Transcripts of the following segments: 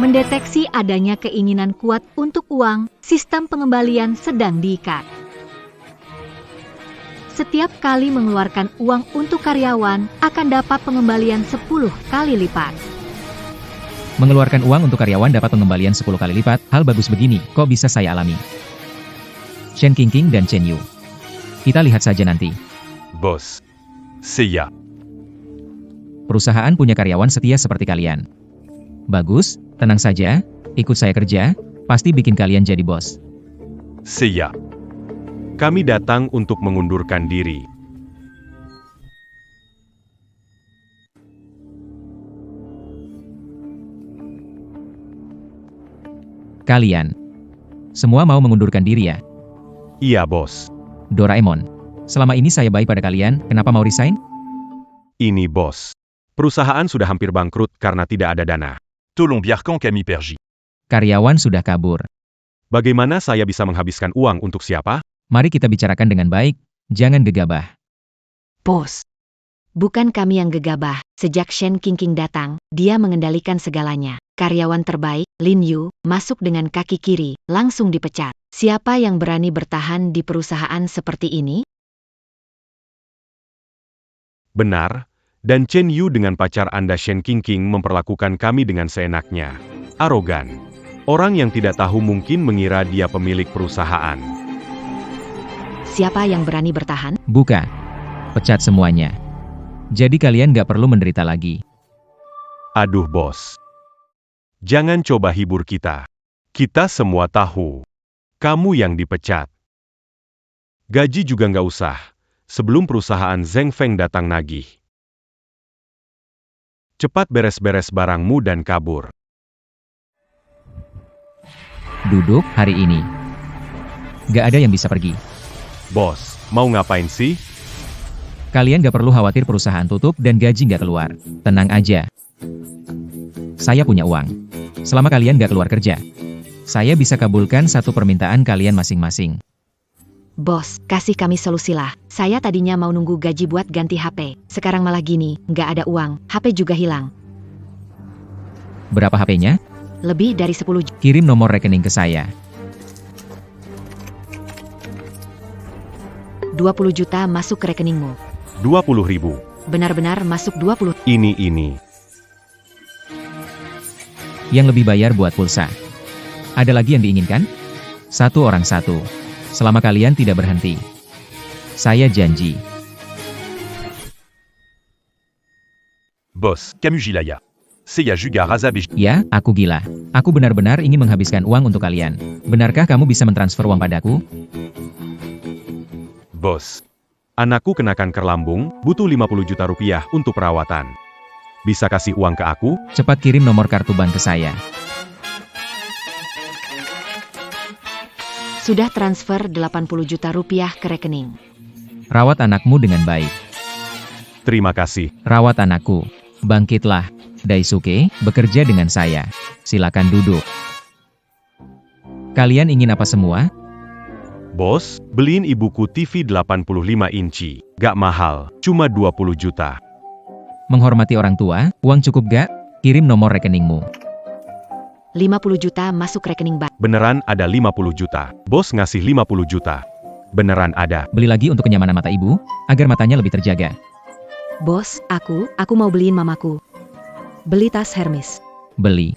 Mendeteksi adanya keinginan kuat untuk uang, sistem pengembalian sedang diikat. Setiap kali mengeluarkan uang untuk karyawan, akan dapat pengembalian 10 kali lipat. Mengeluarkan uang untuk karyawan dapat pengembalian 10 kali lipat. Hal bagus begini, kok bisa saya alami? Shen Qingqing dan Chen Yu. Kita lihat saja nanti. Bos. Siap. Perusahaan punya karyawan setia seperti kalian. Bagus, tenang saja, ikut saya kerja, pasti bikin kalian jadi bos. Siap. Kami datang untuk mengundurkan diri. Kalian semua mau mengundurkan diri ya? Iya, bos. Doraemon, selama ini saya baik pada kalian, kenapa mau resign? Ini bos. Perusahaan sudah hampir bangkrut karena tidak ada dana. Tolong biarkan kami pergi. Karyawan sudah kabur. Bagaimana saya bisa menghabiskan uang untuk siapa? Mari kita bicarakan dengan baik, jangan gegabah. Bos. Bukan kami yang gegabah. Sejak Shen Qingqing datang, dia mengendalikan segalanya. Karyawan terbaik, Lin Yu, masuk dengan kaki kiri, langsung dipecat. Siapa yang berani bertahan di perusahaan seperti ini? Benar. Dan Chen Yu dengan pacar Anda Shen Qingqing memperlakukan kami dengan seenaknya. Arogan. Orang yang tidak tahu mungkin mengira dia pemilik perusahaan. Siapa yang berani bertahan? Buka. Pecat semuanya. Jadi kalian gak perlu menderita lagi. Aduh bos. Jangan coba hibur kita. Kita semua tahu. Kamu yang dipecat. Gaji juga nggak usah. Sebelum perusahaan Zheng Feng datang nagih. Cepat beres-beres barangmu dan kabur. Duduk hari ini. Gak ada yang bisa pergi. Bos, mau ngapain sih? Kalian gak perlu khawatir perusahaan tutup dan gaji gak keluar. Tenang aja. Saya punya uang. Selama kalian gak keluar kerja, saya bisa kabulkan satu permintaan kalian masing-masing. Bos, kasih kami solusi lah. Saya tadinya mau nunggu gaji buat ganti HP. Sekarang malah gini, nggak ada uang, HP juga hilang. Berapa HP-nya? Lebih dari 10 juta. Kirim nomor rekening ke saya. 20 juta masuk ke rekeningmu. 20.000. Benar-benar masuk 20. Ini. Yang lebih bayar buat pulsa. Ada lagi yang diinginkan? Satu orang satu. Selama kalian tidak berhenti. Saya janji. Boss, Camus Gilaya. Seiya juga Razab et... Ya, aku gila. Aku benar-benar ingin menghabiskan uang untuk kalian. Benarkah kamu bisa mentransfer uang padaku? Bos. Anakku kenakan kerlambung, butuh 50 juta rupiah untuk perawatan. Bisa kasih uang ke aku? Cepat kirim nomor kartu bank ke saya. Sudah transfer 80 juta rupiah ke rekening. Rawat anakmu dengan baik. Terima kasih. Rawat anakku. Bangkitlah. Daisuke, bekerja dengan saya. Silakan duduk. Kalian ingin apa semua? Bos, beliin ibuku TV 85 inci. Gak mahal, cuma 20 juta. Menghormati orang tua, uang cukup gak? Kirim nomor rekeningmu. 50 juta masuk rekening bank. Beneran ada 50 juta. Bos ngasih 50 juta. Beneran ada. Beli lagi untuk kenyamanan mata ibu, agar matanya lebih terjaga. Bos, aku mau beliin mamaku. Beli tas Hermes. Beli.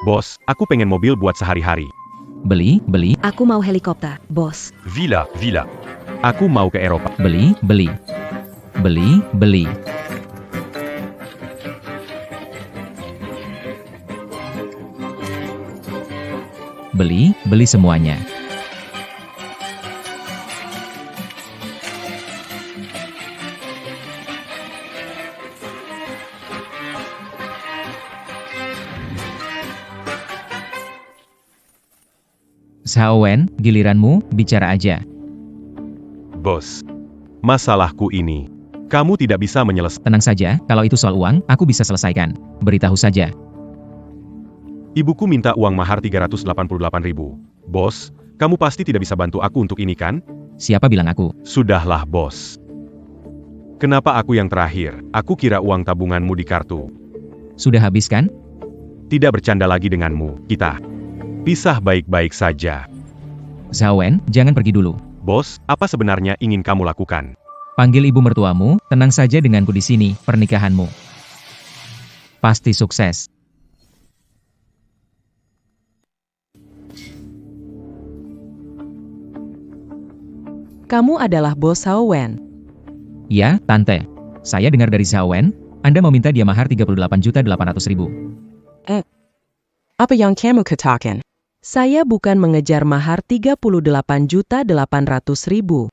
Bos, aku pengen mobil buat sehari-hari. Beli. Aku mau helikopter, bos. Villa. Aku mau ke Eropa. Beli. Beli semuanya. Xiao Wen, giliranmu, bicara aja. Bos, masalahku ini. Kamu tidak bisa menyelesaikan. Tenang saja, kalau itu soal uang, aku bisa selesaikan. Beritahu saja. Ibuku minta uang mahar 388.000. Bos, kamu pasti tidak bisa bantu aku untuk ini kan? Siapa bilang aku? Sudahlah bos. Kenapa aku yang terakhir? Aku kira uang tabunganmu di kartu. Sudah habis kan? tidak bercanda lagi denganmu. Kita pisah baik-baik saja. Zhao Wen, jangan pergi dulu. Bos, apa sebenarnya ingin kamu lakukan? Panggil ibu mertuamu, tenang saja denganku di sini, pernikahanmu pasti sukses. Kamu adalah bos Zhao Wen. Ya, Tante. Saya dengar dari Zhao Wen, Anda mau minta dia mahar 38.800.000. Apa yang kamu katakan? Saya bukan mengejar mahar 38.800.000.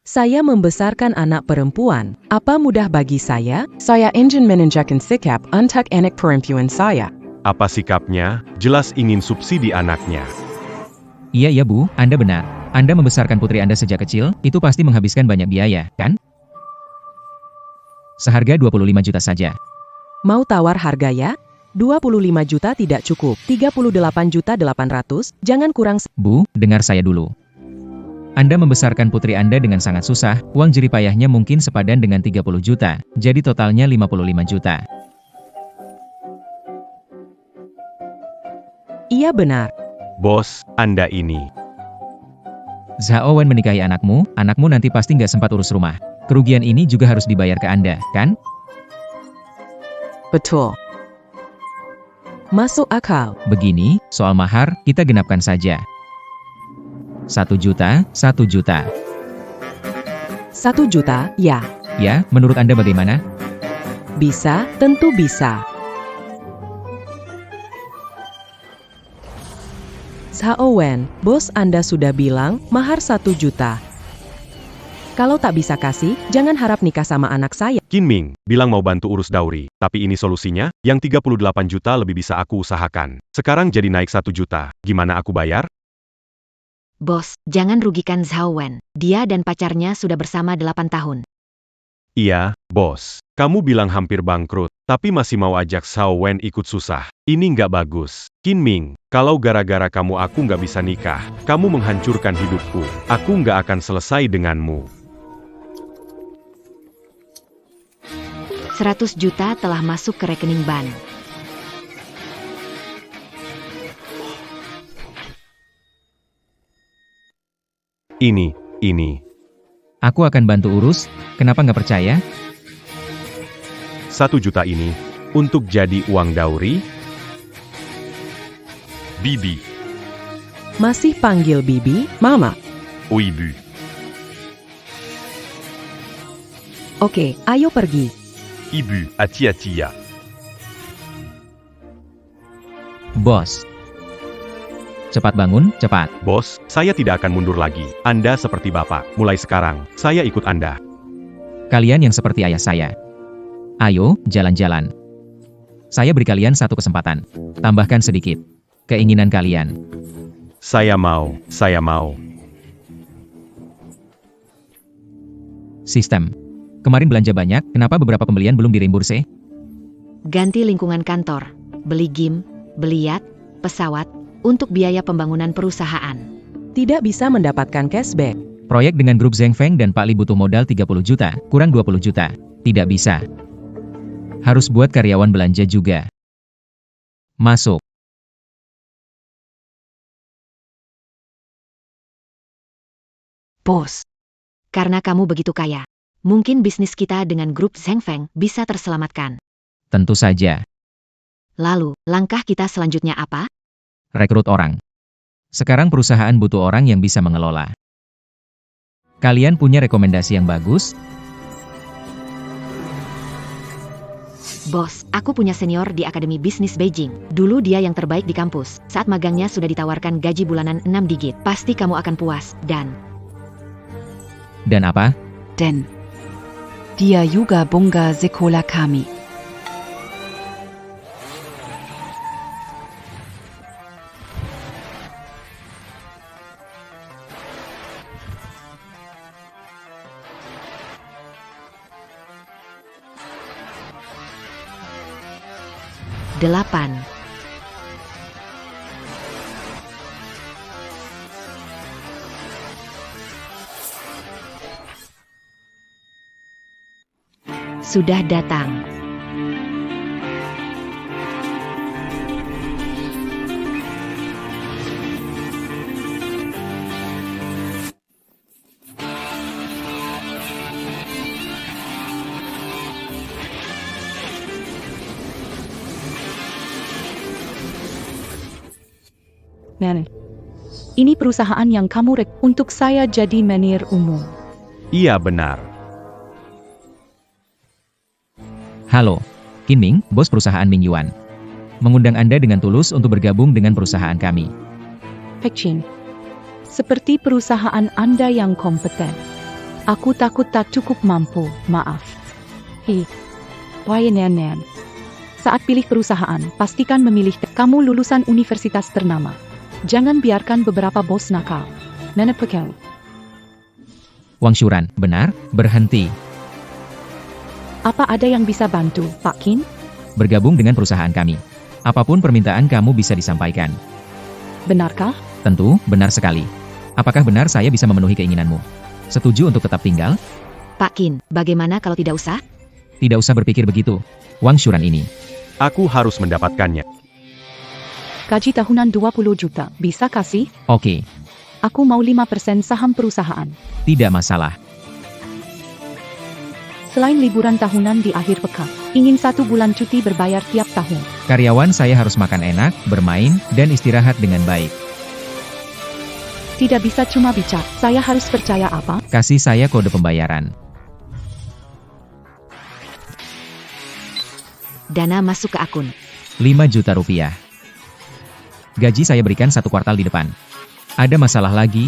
Saya membesarkan anak perempuan. Apa mudah bagi saya? Saya ingin menunjukkan sikap untuk anak perempuan saya. Apa sikapnya? Jelas ingin subsidi anaknya. Iya ya Bu, Anda benar. Anda membesarkan putri Anda sejak kecil, itu pasti menghabiskan banyak biaya, kan? Seharga 25 juta saja. Mau tawar harga ya? 25 juta tidak cukup. 38.800.000, jangan kurang. Bu, dengar saya dulu. Anda membesarkan putri Anda dengan sangat susah, uang jeripayahnya mungkin sepadan dengan 30 juta, jadi totalnya 55 juta. Iya benar. Bos, Anda ini. Zhao Wen menikahi anakmu nanti pasti nggak sempat urus rumah. Kerugian ini juga harus dibayar ke Anda, kan? Betul. Masuk akal. Begini, soal mahar, kita genapkan saja. 1 juta, 1 juta. 1 juta, ya. Ya, menurut Anda bagaimana? Bisa, tentu bisa. Zhao Wen, bos Anda sudah bilang, mahar 1 juta. Kalau tak bisa kasih, jangan harap nikah sama anak saya. Qin Ming bilang mau bantu urus dowry, tapi ini solusinya, yang 38 juta lebih bisa aku usahakan. Sekarang jadi naik 1 juta, gimana aku bayar? Bos, jangan rugikan Zhao Wen. Dia dan pacarnya sudah bersama 8 tahun. Iya, bos. Kamu bilang hampir bangkrut, tapi masih mau ajak Zhao Wen ikut susah. Ini nggak bagus. Qin Ming, kalau gara-gara kamu aku nggak bisa nikah, kamu menghancurkan hidupku. Aku nggak akan selesai denganmu. 100 juta telah masuk ke rekening Ban. Ini. Aku akan bantu urus, kenapa nggak percaya? 1 juta ini, untuk jadi uang dowry? Bibi. Masih panggil Bibi, Mama. Oui, Bu. Oke, ayo pergi. Ibu, hati-hati ya. Bos. Cepat bangun, cepat. Bos, saya tidak akan mundur lagi. Anda seperti bapak. Mulai sekarang, saya ikut Anda. Kalian yang seperti ayah saya. Ayo, jalan-jalan. Saya beri kalian satu kesempatan. Tambahkan sedikit keinginan kalian. Saya mau. Sistem. Kemarin belanja banyak, kenapa beberapa pembelian belum direimburse? Ganti lingkungan kantor. Beli gim, beli yacht, pesawat, untuk biaya pembangunan perusahaan. Tidak bisa mendapatkan cashback. Proyek dengan grup Zheng Feng dan Pak Li butuh modal 30 juta, kurang 20 juta. Tidak bisa. Harus buat karyawan belanja juga. Masuk. Bos, karena kamu begitu kaya, mungkin bisnis kita dengan grup Zheng Feng bisa terselamatkan. Tentu saja. Lalu, langkah kita selanjutnya apa? Rekrut orang. Sekarang perusahaan butuh orang yang bisa mengelola. Kalian punya rekomendasi yang bagus? Bos, aku punya senior di Akademi Bisnis Beijing. Dulu dia yang terbaik di kampus. Saat magangnya sudah ditawarkan gaji bulanan 6 digit. Pasti kamu akan puas, dan apa? Dan dia juga bangga sekolah kami. delapan. Sudah datang. Nenek. Ini perusahaan yang kamu untuk saya jadi manajer umum. Iya benar. Halo, Qin Ming, bos perusahaan Ming Yuan. Mengundang Anda dengan tulus untuk bergabung dengan perusahaan kami. Pekchin. Seperti perusahaan Anda yang kompeten. Aku takut tak cukup mampu, maaf. Nenek. Saat pilih perusahaan, pastikan memilih kamu lulusan universitas ternama. Jangan biarkan beberapa bos nakal. Nenek Pekel. Wang Shuran, benar, berhenti. Apa ada yang bisa bantu, Pak Qin? Bergabung dengan perusahaan kami. Apapun permintaan kamu bisa disampaikan. Benarkah? Tentu, benar sekali. Apakah benar saya bisa memenuhi keinginanmu? Setuju untuk tetap tinggal? Pak Qin, bagaimana kalau tidak usah? Tidak usah berpikir begitu. Wang Shuran ini. Aku harus mendapatkannya. Gaji tahunan 20 juta, bisa kasih? Oke, Aku mau 5% saham perusahaan. tidak masalah. Selain liburan tahunan di akhir pekan, ingin 1 bulan cuti berbayar tiap tahun. Karyawan saya harus makan enak, bermain, dan istirahat dengan baik. Tidak bisa cuma bicara, saya harus percaya apa? Kasih saya kode pembayaran. Dana masuk ke akun. 5 juta rupiah. Gaji saya berikan 1 kuartal di depan. Ada masalah lagi?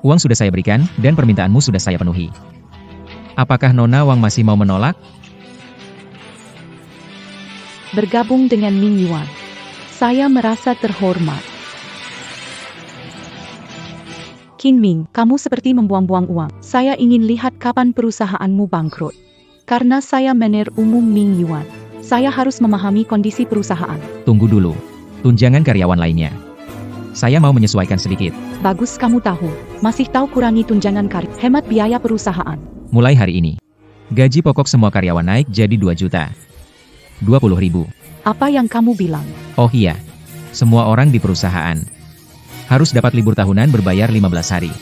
Uang sudah saya berikan, dan permintaanmu sudah saya penuhi. Apakah Nona Wang masih mau menolak? Bergabung dengan Ming Yuan. Saya merasa terhormat. Qin Ming, kamu seperti membuang-buang uang. Saya ingin lihat kapan perusahaanmu bangkrut. Karena saya manajer umum Ming Yuan. Saya harus memahami kondisi perusahaan. Tunggu dulu. Tunjangan karyawan lainnya. Saya mau menyesuaikan sedikit. Bagus kamu tahu. Masih tahu kurangi tunjangan hemat biaya perusahaan. Mulai hari ini. Gaji pokok semua karyawan naik jadi 2 juta. 20.000. Apa yang kamu bilang? Oh iya. Semua orang di perusahaan harus dapat libur tahunan berbayar 15 hari.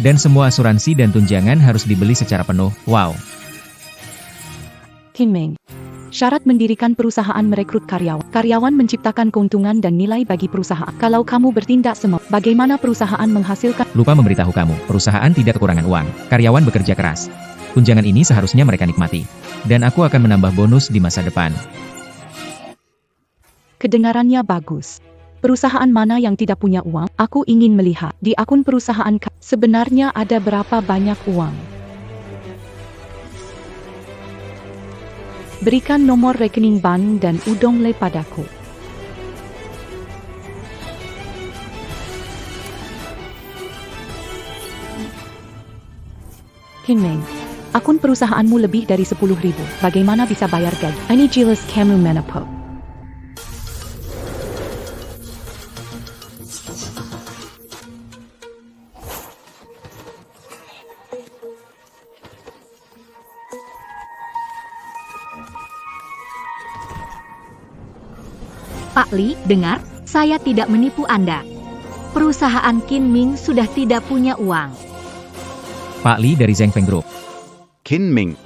Dan semua asuransi dan tunjangan harus dibeli secara penuh. Wow. Qin Ming. Syarat mendirikan perusahaan merekrut karyawan. Karyawan menciptakan keuntungan dan nilai bagi perusahaan. Kalau kamu bertindak semau, bagaimana perusahaan menghasilkan? Lupa memberitahu kamu, perusahaan tidak kekurangan uang. Karyawan bekerja keras. Tunjangan ini seharusnya mereka nikmati. Dan aku akan menambah bonus di masa depan. Kedengarannya bagus. Perusahaan mana yang tidak punya uang? Aku ingin melihat di akun perusahaan sebenarnya ada berapa banyak uang. Berikan nomor rekening bank dan udong le padaku. Qin Ming, akun perusahaanmu lebih dari 10.000. Bagaimana bisa bayar gaji? Ini jelas kamu menipu. Pak Li, dengar, saya tidak menipu Anda. Perusahaan Qin Ming sudah tidak punya uang. Pak Li dari Zhengfeng Group. Qin Ming,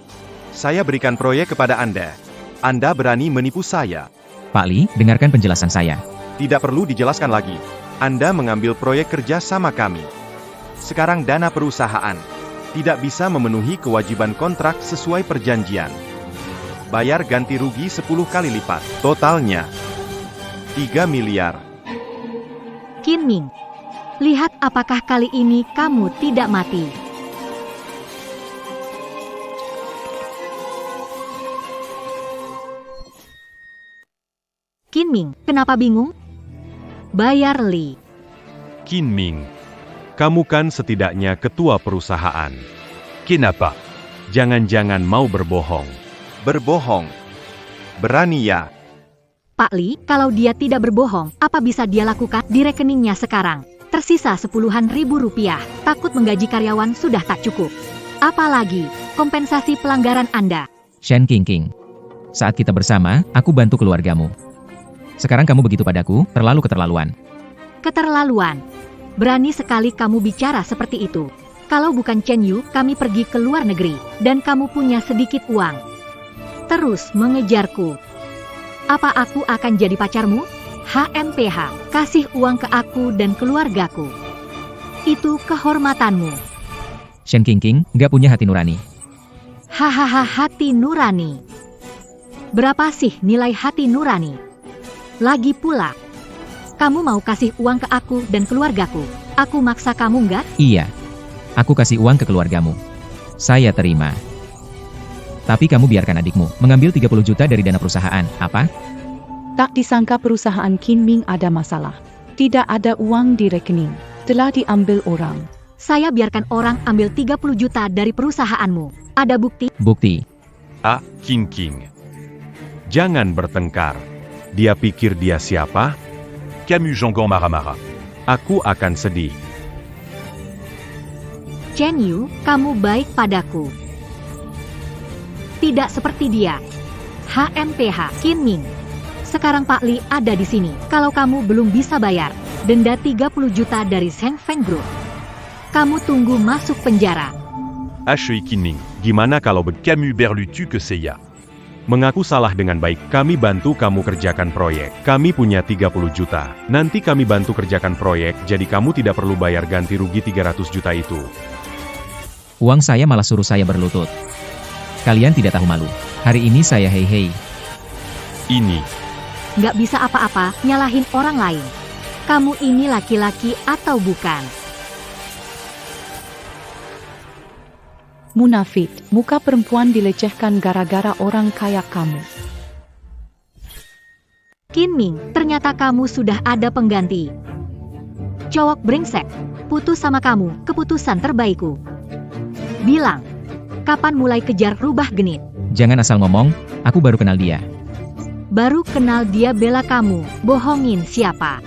saya berikan proyek kepada Anda. Anda berani menipu saya. Pak Li, dengarkan penjelasan saya. Tidak perlu dijelaskan lagi. Anda mengambil proyek kerja sama kami. Sekarang dana perusahaan tidak bisa memenuhi kewajiban kontrak sesuai perjanjian. Bayar ganti rugi 10 kali lipat. Totalnya 3 miliar. Qin Ming, lihat apakah kali ini kamu tidak mati. Qin Ming, kenapa bingung? Bayar Li. Qin Ming, kamu kan setidaknya ketua perusahaan. Kenapa? Jangan-jangan mau berbohong. Berbohong. Berani ya? Pak Li, kalau dia tidak berbohong, apa bisa dia lakukan di rekeningnya sekarang? Tersisa 10-an ribu rupiah, takut menggaji karyawan sudah tak cukup. Apalagi, kompensasi pelanggaran Anda. Shen Qingqing. Saat kita bersama, aku bantu keluargamu. Sekarang kamu begitu padaku, terlalu keterlaluan. Keterlaluan. Berani sekali kamu bicara seperti itu. Kalau bukan Chen Yu, kami pergi ke luar negeri, dan kamu punya sedikit uang. Terus mengejarku. Apa aku akan jadi pacarmu? HMPH, kasih uang ke aku dan keluargaku. Itu kehormatanmu. Shen Qingqing, nggak punya hati nurani. Hahaha, hati nurani. Berapa sih nilai hati nurani? Lagi pula, kamu mau kasih uang ke aku dan keluargaku. Aku maksa kamu nggak? Iya. Aku kasih uang ke keluargamu. Saya terima. Tapi kamu biarkan adikmu mengambil 30 juta dari dana perusahaan. Apa? Tak disangka perusahaan Kinming ada masalah. Tidak ada uang di rekening. Telah diambil orang. Saya biarkan orang ambil 30 juta dari perusahaanmu. Ada bukti? Bukti. Ah, Qingqing. Jangan bertengkar. Dia pikir dia siapa? Camus Jangan Maramara. Aku akan sedih. Chen Yu, kamu baik padaku. Tidak seperti dia. HMPH, Kinming. Sekarang Pak Li ada di sini. Kalau kamu belum bisa bayar, denda 30 juta dari Sheng Feng Group. Kamu tunggu masuk penjara. Shui Qingming. Gimana kalau Camus Berlutu que Seiya. mengaku salah dengan baik? Kami bantu kamu kerjakan proyek. Kami punya 30 juta. Nanti kami bantu kerjakan proyek, jadi kamu tidak perlu bayar ganti rugi 300 juta itu. Uang saya malah suruh saya berlutut. Kalian tidak tahu malu. Hari ini saya hei. Ini. Nggak bisa apa-apa, nyalahin orang lain. Kamu ini laki-laki atau bukan? Munafik, muka perempuan dilecehkan gara-gara orang kaya kamu. Kinming, ternyata kamu sudah ada pengganti. Cowok brengsek, putus sama kamu, keputusan terbaikku. Bilang, kapan mulai kejar rubah genit? Jangan asal ngomong, aku baru kenal dia. Baru kenal dia bela kamu, bohongin siapa?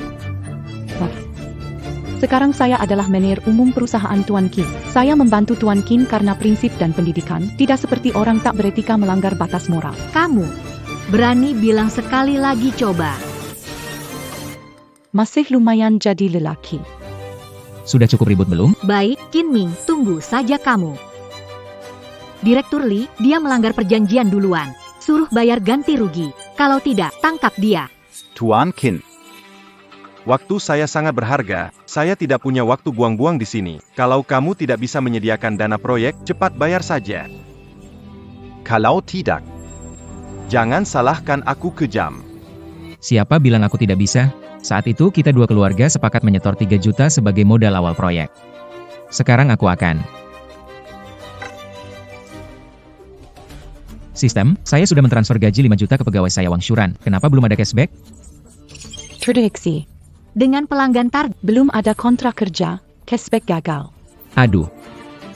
Sekarang saya adalah manajer umum perusahaan Tuan Kin. Saya membantu Tuan Kin karena prinsip dan pendidikan, tidak seperti orang tak beretika melanggar batas moral. Kamu, berani bilang sekali lagi coba. Masih lumayan jadi lelaki. Sudah cukup ribut belum? Baik, Kinming, tunggu saja kamu. Direktur Li, dia melanggar perjanjian duluan. Suruh bayar ganti rugi. Kalau tidak, tangkap dia. Tuan Qin. Waktu saya sangat berharga, saya tidak punya waktu buang-buang di sini. Kalau kamu tidak bisa menyediakan dana proyek, cepat bayar saja. Kalau tidak, jangan salahkan aku kejam. Siapa bilang aku tidak bisa? Saat itu kita dua keluarga sepakat menyetor 3 juta sebagai modal awal proyek. Sekarang aku akan. Sistem, saya sudah mentransfer gaji 5 juta ke pegawai saya Wang Shuran. Kenapa belum ada cashback? Terdeteksi. Dengan pelanggan target, Belum ada kontrak kerja, cashback gagal. Aduh.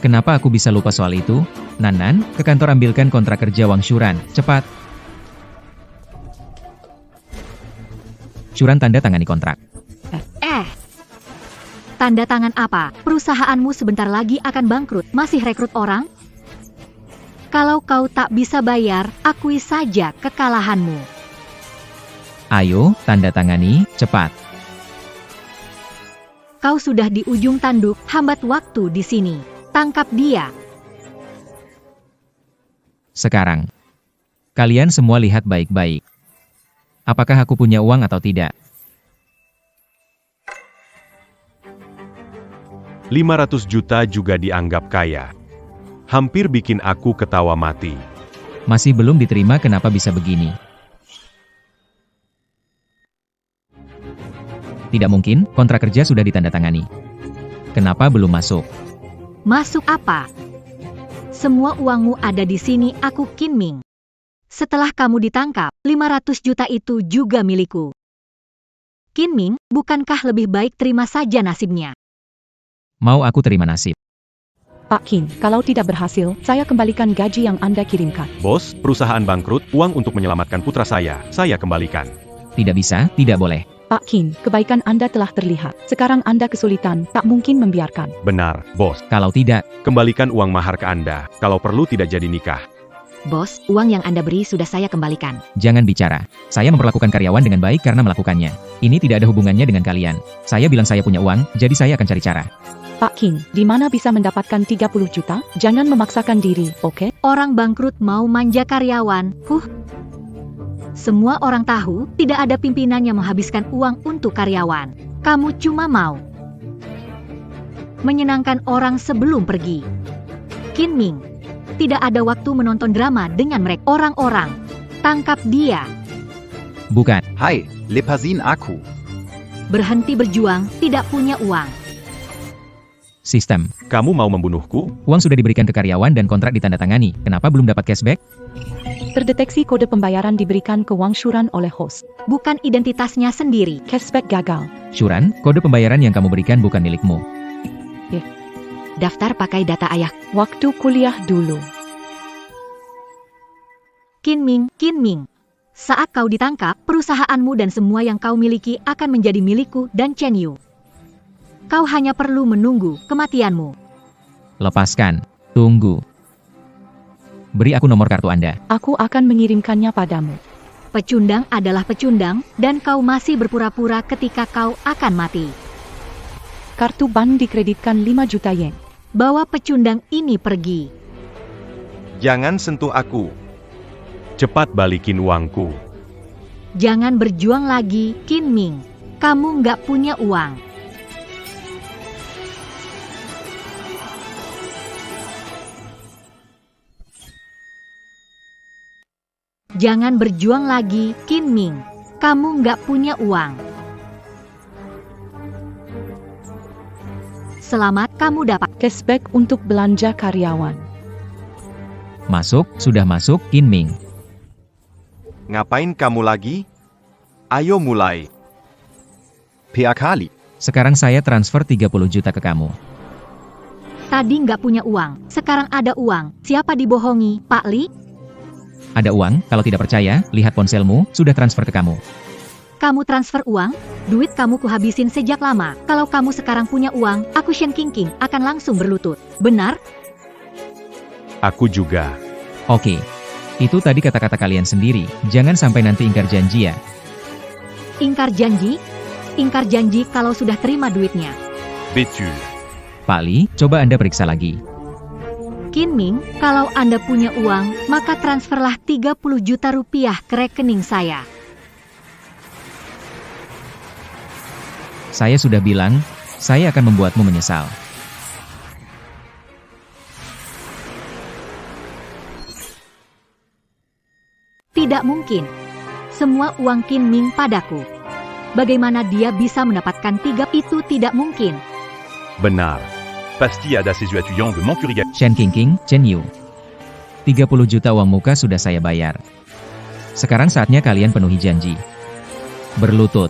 Kenapa aku bisa lupa soal itu? Nan, ke kantor ambilkan kontrak kerja Wang Shuran. Cepat. Shuran tanda tangani kontrak. Tanda tangan apa? Perusahaanmu sebentar lagi akan bangkrut, masih rekrut orang? Kalau kau tak bisa bayar, akui saja kekalahanmu. Ayo, tanda tangani, cepat. Kau sudah di ujung tanduk, hambat waktu di sini. Tangkap dia. Sekarang. Kalian semua lihat baik-baik. Apakah aku punya uang atau tidak? 500 juta juga dianggap kaya. Hampir bikin aku ketawa mati. Masih belum diterima, kenapa bisa begini? Tidak mungkin, kontrak kerja sudah ditandatangani. Kenapa belum masuk? Masuk apa? Semua uangmu ada di sini, aku Kinming. Setelah kamu ditangkap, 500 juta itu juga milikku. Kinming, bukankah lebih baik terima saja nasibnya? Mau aku terima nasib? Pak Kin, kalau tidak berhasil, saya kembalikan gaji yang Anda kirimkan. Bos, perusahaan bangkrut, uang untuk menyelamatkan putra saya kembalikan. Tidak bisa, tidak boleh. Pak Kin, kebaikan Anda telah terlihat. Sekarang Anda kesulitan, tak mungkin membiarkan. Benar, bos. Kalau tidak, Kembalikan uang mahar ke Anda. Kalau perlu tidak jadi nikah. Bos, uang yang Anda beri sudah saya kembalikan. jangan bicara. Saya memperlakukan karyawan dengan baik karena melakukannya. Ini tidak ada hubungannya dengan kalian. Saya bilang saya punya uang, jadi saya akan cari cara. Pak Kin, di mana bisa mendapatkan 30 juta? Jangan memaksakan diri, oke? Orang bangkrut mau manja karyawan. Semua orang tahu tidak ada pimpinan yang menghabiskan uang untuk karyawan. Kamu cuma mau menyenangkan orang sebelum pergi. Qin Ming, tidak ada waktu menonton drama dengan mereka. Orang-orang, tangkap dia. Bukan. Hai, lepasin aku. Berhenti berjuang, tidak punya uang. Sistem. Kamu mau membunuhku? Uang sudah diberikan ke karyawan dan kontrak ditandatangani. Kenapa belum dapat cashback? Terdeteksi kode pembayaran diberikan ke Wang Shuran oleh host. Bukan identitasnya sendiri. Cashback gagal. Shuran, kode pembayaran yang kamu berikan bukan milikmu. Daftar pakai data ayah. Waktu kuliah dulu. Qin Ming, saat kau ditangkap, perusahaanmu dan semua yang kau miliki akan menjadi milikku dan Chen Yu. Kau hanya perlu menunggu kematianmu. Lepaskan. Tunggu. Beri aku nomor kartu Anda. Aku akan mengirimkannya padamu. Pecundang adalah pecundang, dan kau masih berpura-pura ketika kau akan mati. Kartu bank dikreditkan 5 juta yen. Bawa pecundang ini pergi. Jangan sentuh aku. Cepat balikin uangku. Jangan berjuang lagi, Qin Ming. Kamu nggak punya uang. Jangan berjuang lagi, Qin Ming. Kamu nggak punya uang. Selamat, kamu dapat Cashback untuk belanja karyawan. Masuk, sudah masuk, Qin Ming. Ngapain kamu lagi? Ayo mulai. PA kali. Sekarang saya transfer 30 juta ke kamu. Tadi nggak punya uang, sekarang ada uang. Siapa dibohongi, Pak Li? Ada uang, kalau tidak percaya, lihat ponselmu, sudah transfer ke kamu. Kamu transfer uang? Duit kamu kuhabisin sejak lama. Kalau kamu sekarang punya uang, aku Shen Qingqing akan langsung berlutut. Benar? Aku juga. Oke. Itu tadi kata-kata kalian sendiri, jangan sampai nanti ingkar janji ya. Ingkar janji? Ingkar janji kalau sudah terima duitnya. Bétul. Pak Li, coba Anda periksa lagi. Qin Ming, kalau Anda punya uang, maka transferlah 30 juta rupiah ke rekening saya. Saya sudah bilang, saya akan membuatmu menyesal. Tidak mungkin. Semua uang Qin Ming padaku. Bagaimana dia bisa mendapatkan 3? Itu tidak mungkin. Benar. Pasti ada sesuatu de mencuriga. Shen Qingqing, Chen Yu. 30 juta uang muka sudah saya bayar. Sekarang saatnya kalian penuhi janji. Berlutut.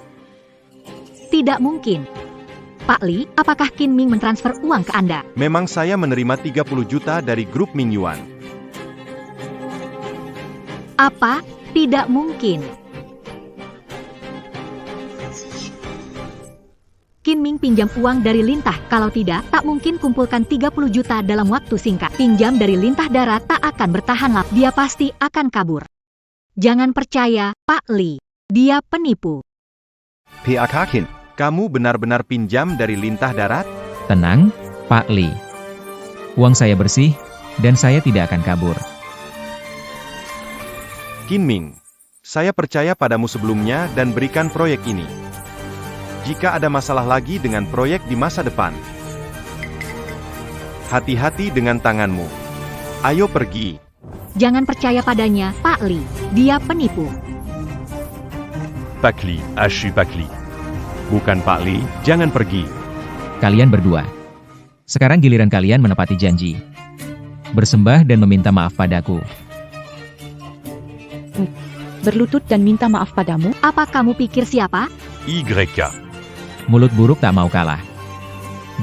Tidak mungkin. Pak Li, apakah Qin Ming mentransfer uang ke Anda? Memang saya menerima 30 juta dari grup Ming Yuan. Apa? Tidak mungkin. Qin Ming pinjam uang dari Lintah, kalau tidak, tak mungkin kumpulkan 30 juta dalam waktu singkat. Pinjam dari Lintah Darat tak akan bertahan lama, dia pasti akan kabur. Jangan percaya, Pak Li. Dia penipu. PA Kakin. Kamu benar-benar pinjam dari Lintah Darat? Tenang, Pak Li. Uang saya bersih, dan saya tidak akan kabur. Qin Ming, saya percaya padamu sebelumnya dan berikan proyek ini. Jika ada masalah lagi dengan proyek di masa depan, hati-hati dengan tanganmu. Ayo pergi. Jangan percaya padanya, Pak Li. Dia penipu. Pak Li, je suis Pak Li. Bukan Pak Li, jangan pergi. Kalian berdua. Sekarang giliran kalian menepati janji. Bersembah dan meminta maaf padaku. Berlutut dan minta maaf padamu? Apa kamu pikir siapa? YK. Mulut buruk tak mau kalah.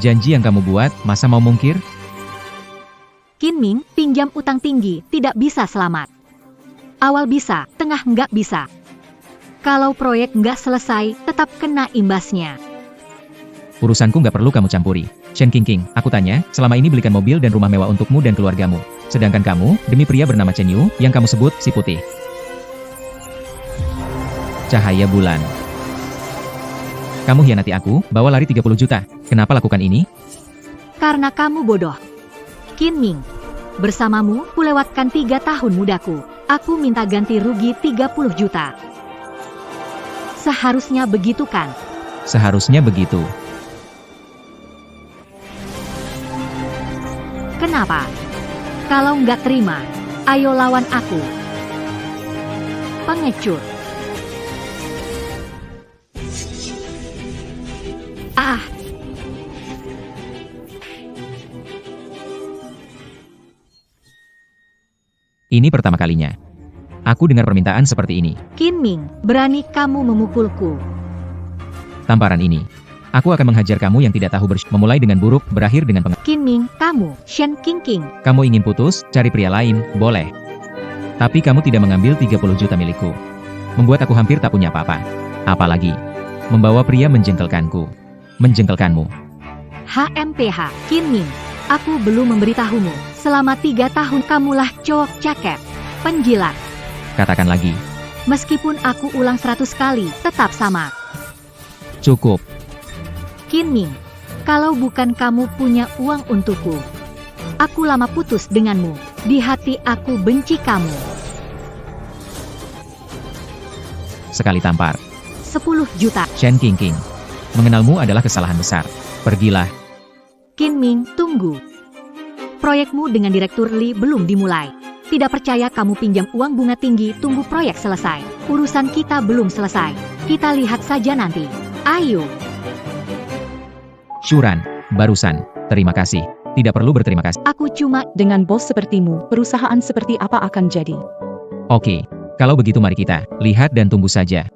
Janji yang kamu buat, masa mau mungkir? Qin Ming, pinjam utang tinggi, tidak bisa selamat. Awal bisa, tengah nggak bisa. Kalau proyek nggak selesai, tetap kena imbasnya. Urusanku nggak perlu kamu campuri. Shen Qingqing, aku tanya, selama ini belikan mobil dan rumah mewah untukmu dan keluargamu. Sedangkan kamu, demi pria bernama Chen Yu, yang kamu sebut si putih. Cahaya bulan. Kamu hianati aku, bawa lari 30 juta. Kenapa lakukan ini? Karena kamu bodoh. Qin Ming, Bersamamu, kulewatkan 3 tahun mudaku. Aku minta ganti rugi 30 juta. Seharusnya begitu kan? Seharusnya begitu. Kenapa? Kalau nggak terima, ayo lawan aku. Pengecut. Ah. Ini pertama kalinya aku dengar permintaan seperti ini. Qin Ming, berani kamu memukulku. Tamparan ini, aku akan menghajar kamu yang tidak tahu memulai dengan buruk, berakhir dengan Qin Ming, kamu, Shen Qingqing. Kamu ingin putus, cari pria lain, boleh. Tapi kamu tidak mengambil 30 juta milikku. Membuat aku hampir tak punya apa-apa. Apalagi, membawa pria menjengkelkanku. Menjengkelkanmu. HMPH, Qin Ming, aku belum memberitahumu. Selama 3 tahun kamulah cowok cakep, penjilat. Katakan lagi. Meskipun aku ulang 100 kali, tetap sama. Cukup. Qin Ming, kalau bukan kamu punya uang untukku, aku lama putus denganmu. Di hati aku benci kamu. Sekali tampar. 10 juta. Shen Qingqing. Mengenalmu adalah kesalahan besar. Pergilah. Qin Ming, tunggu. Proyekmu dengan Direktur Li belum dimulai. Tidak percaya kamu pinjam uang bunga tinggi, tunggu proyek selesai. Urusan kita belum selesai. Kita lihat saja nanti. Ayo. Shuran, barusan. Terima kasih. Tidak perlu berterima kasih. Aku cuma Dengan bos sepertimu, perusahaan seperti apa akan jadi? Oke, kalau begitu mari kita lihat dan tunggu saja.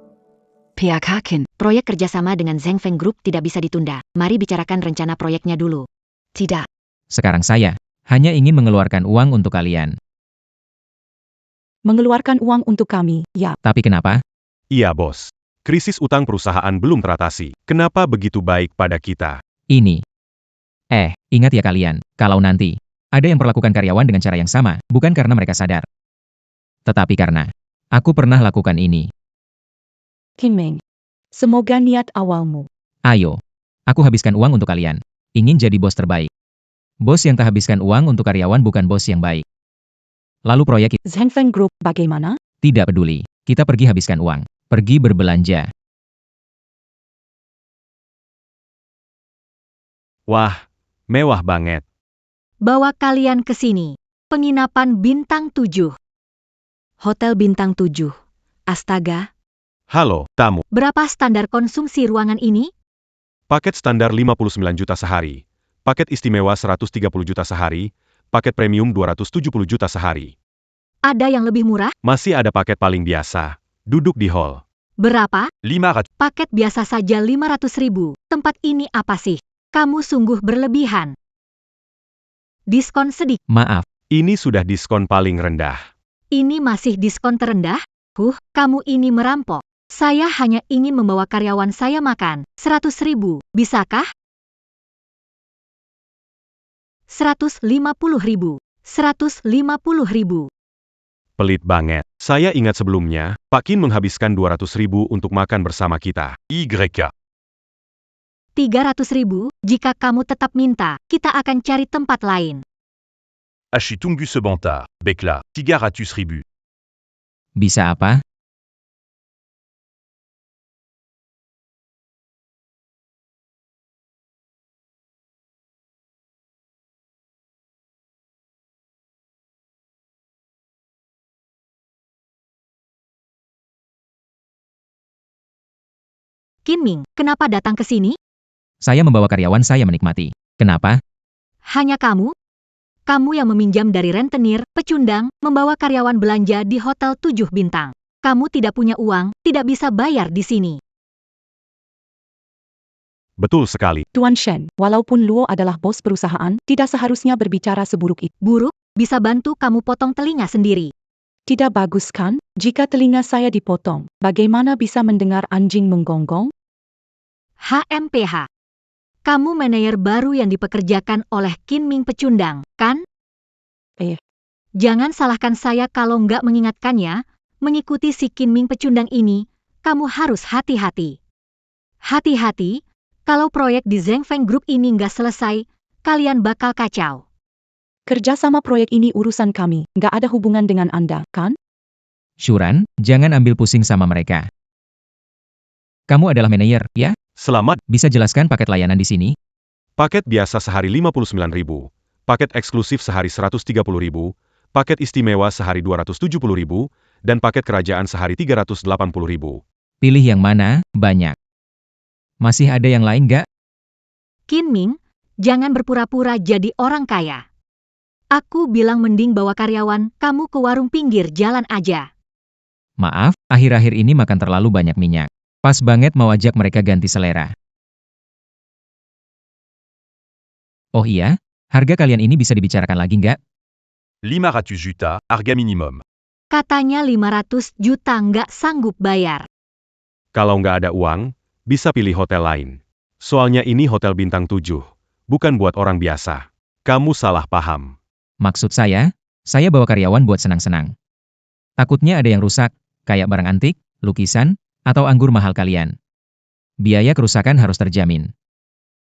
PAK Kin. proyek kerjasama dengan Zheng Feng Group tidak bisa ditunda. Mari bicarakan rencana proyeknya dulu. Tidak. Sekarang saya hanya ingin mengeluarkan uang untuk kalian. Mengeluarkan uang untuk kami, ya. Tapi kenapa? Iya, bos. Krisis utang perusahaan belum teratasi. Kenapa begitu baik pada kita? Ini. Ingat ya kalian, kalau nanti ada yang perlakukan karyawan dengan cara yang sama, bukan karena mereka sadar. Tetapi karena aku pernah lakukan ini. Qin Ming, semoga niat awalmu. Ayo, aku habiskan uang untuk kalian. Ingin jadi bos terbaik. Bos yang tak habiskan uang untuk karyawan bukan bos yang baik. Lalu proyek Zheng Feng Group bagaimana? tidak peduli. Kita pergi habiskan uang. Pergi berbelanja. Wah, mewah banget. Bawa kalian ke sini. Penginapan bintang 7. Hotel bintang 7. Astaga, Halo, tamu. berapa standar konsumsi ruangan ini? Paket standar 59 juta sehari. Paket istimewa 130 juta sehari. Paket premium 270 juta sehari. Ada yang lebih murah? Masih ada paket paling biasa. Duduk di hall. Berapa? 500. Paket biasa saja 500.000. Tempat ini apa sih? Kamu sungguh berlebihan. Diskon sedikit. Maaf, Ini sudah diskon paling rendah. Ini masih diskon terendah? Kamu ini merampok. Saya hanya ingin membawa karyawan saya makan. 100.000, bisakah? 150.000. 150.000. Pelit banget. Saya ingat sebelumnya, Pak Qin menghabiskan 200.000 untuk makan bersama kita. YK. 300.000, jika kamu tetap minta, kita akan cari tempat lain. Achitungu Sebanta. Bekla. Tigaratus Ribu. bisa apa? Qin Ming, kenapa datang ke sini? Saya membawa karyawan saya menikmati. Kenapa? Hanya kamu? Kamu yang meminjam dari rentenir, pecundang, membawa karyawan belanja di hotel 7 bintang. Kamu tidak punya uang, tidak bisa bayar di sini. Betul sekali. Tuan Shen, walaupun Luo adalah bos perusahaan, tidak seharusnya berbicara seburuk itu. Buruk, bisa bantu kamu potong telinga sendiri. Tidak bagus kan? Jika telinga saya dipotong, bagaimana bisa mendengar anjing menggonggong? HMPH. Kamu manajer baru yang dipekerjakan oleh Qin Ming pecundang, kan? Jangan salahkan saya kalau nggak mengingatkannya. Mengikuti si Qin Ming pecundang ini, kamu harus hati-hati. Hati-hati, kalau proyek di Zheng Feng Group ini nggak selesai, kalian bakal kacau. Kerjasama proyek ini urusan kami, nggak ada hubungan dengan Anda, kan? Shuran, jangan ambil pusing sama mereka. Kamu adalah manajer, ya? Selamat, Bisa jelaskan paket layanan di sini? paket biasa sehari 59.000, paket eksklusif sehari 130.000, paket istimewa sehari 270.000, dan paket kerajaan sehari 380.000. Pilih yang mana, banyak. Masih ada yang lain nggak? Qin Ming, jangan berpura-pura jadi orang kaya. Aku bilang mending bawa karyawan kamu ke warung pinggir jalan aja. Maaf, akhir-akhir ini makan terlalu banyak minyak. Pas banget mau ajak mereka ganti selera. Oh iya, harga kalian ini bisa dibicarakan lagi nggak? 500 juta, harga minimum. Katanya 500 juta nggak sanggup bayar. Kalau nggak ada uang, bisa pilih hotel lain. Soalnya ini hotel bintang 7, bukan buat orang biasa. Kamu salah paham. Maksud saya bawa karyawan buat senang-senang. Takutnya ada yang rusak, kayak barang antik, lukisan, atau anggur mahal kalian. Biaya kerusakan harus terjamin.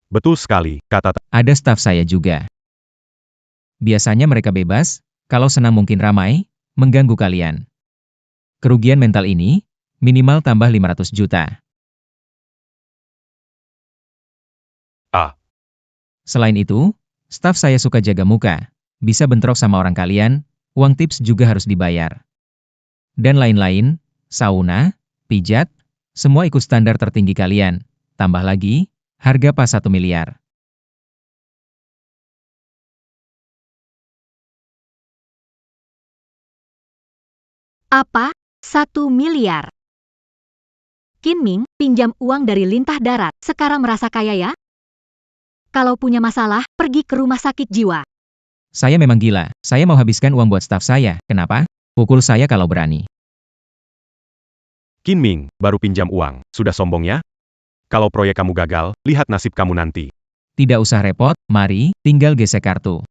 Betul sekali, kata Ada staf saya juga. Biasanya mereka bebas, kalau senang mungkin ramai, mengganggu kalian. Kerugian mental ini, minimal tambah 500 juta. Selain itu, staf saya suka jaga muka, bisa bentrok sama orang kalian, uang tips juga harus dibayar. Dan lain-lain, sauna, pijat, semua ikut standar tertinggi kalian. Tambah lagi, harga pas 1 miliar. Apa? 1 miliar. Qin Ming, pinjam uang dari lintah darat, sekarang merasa kaya ya? Kalau punya masalah, pergi ke rumah sakit jiwa. Saya memang gila, saya mau habiskan uang buat staf saya, kenapa? Pukul saya kalau berani. Qin Ming, baru pinjam uang, sudah sombong ya? Kalau proyek kamu gagal, lihat nasib kamu nanti. Tidak usah repot, mari, tinggal gesek kartu.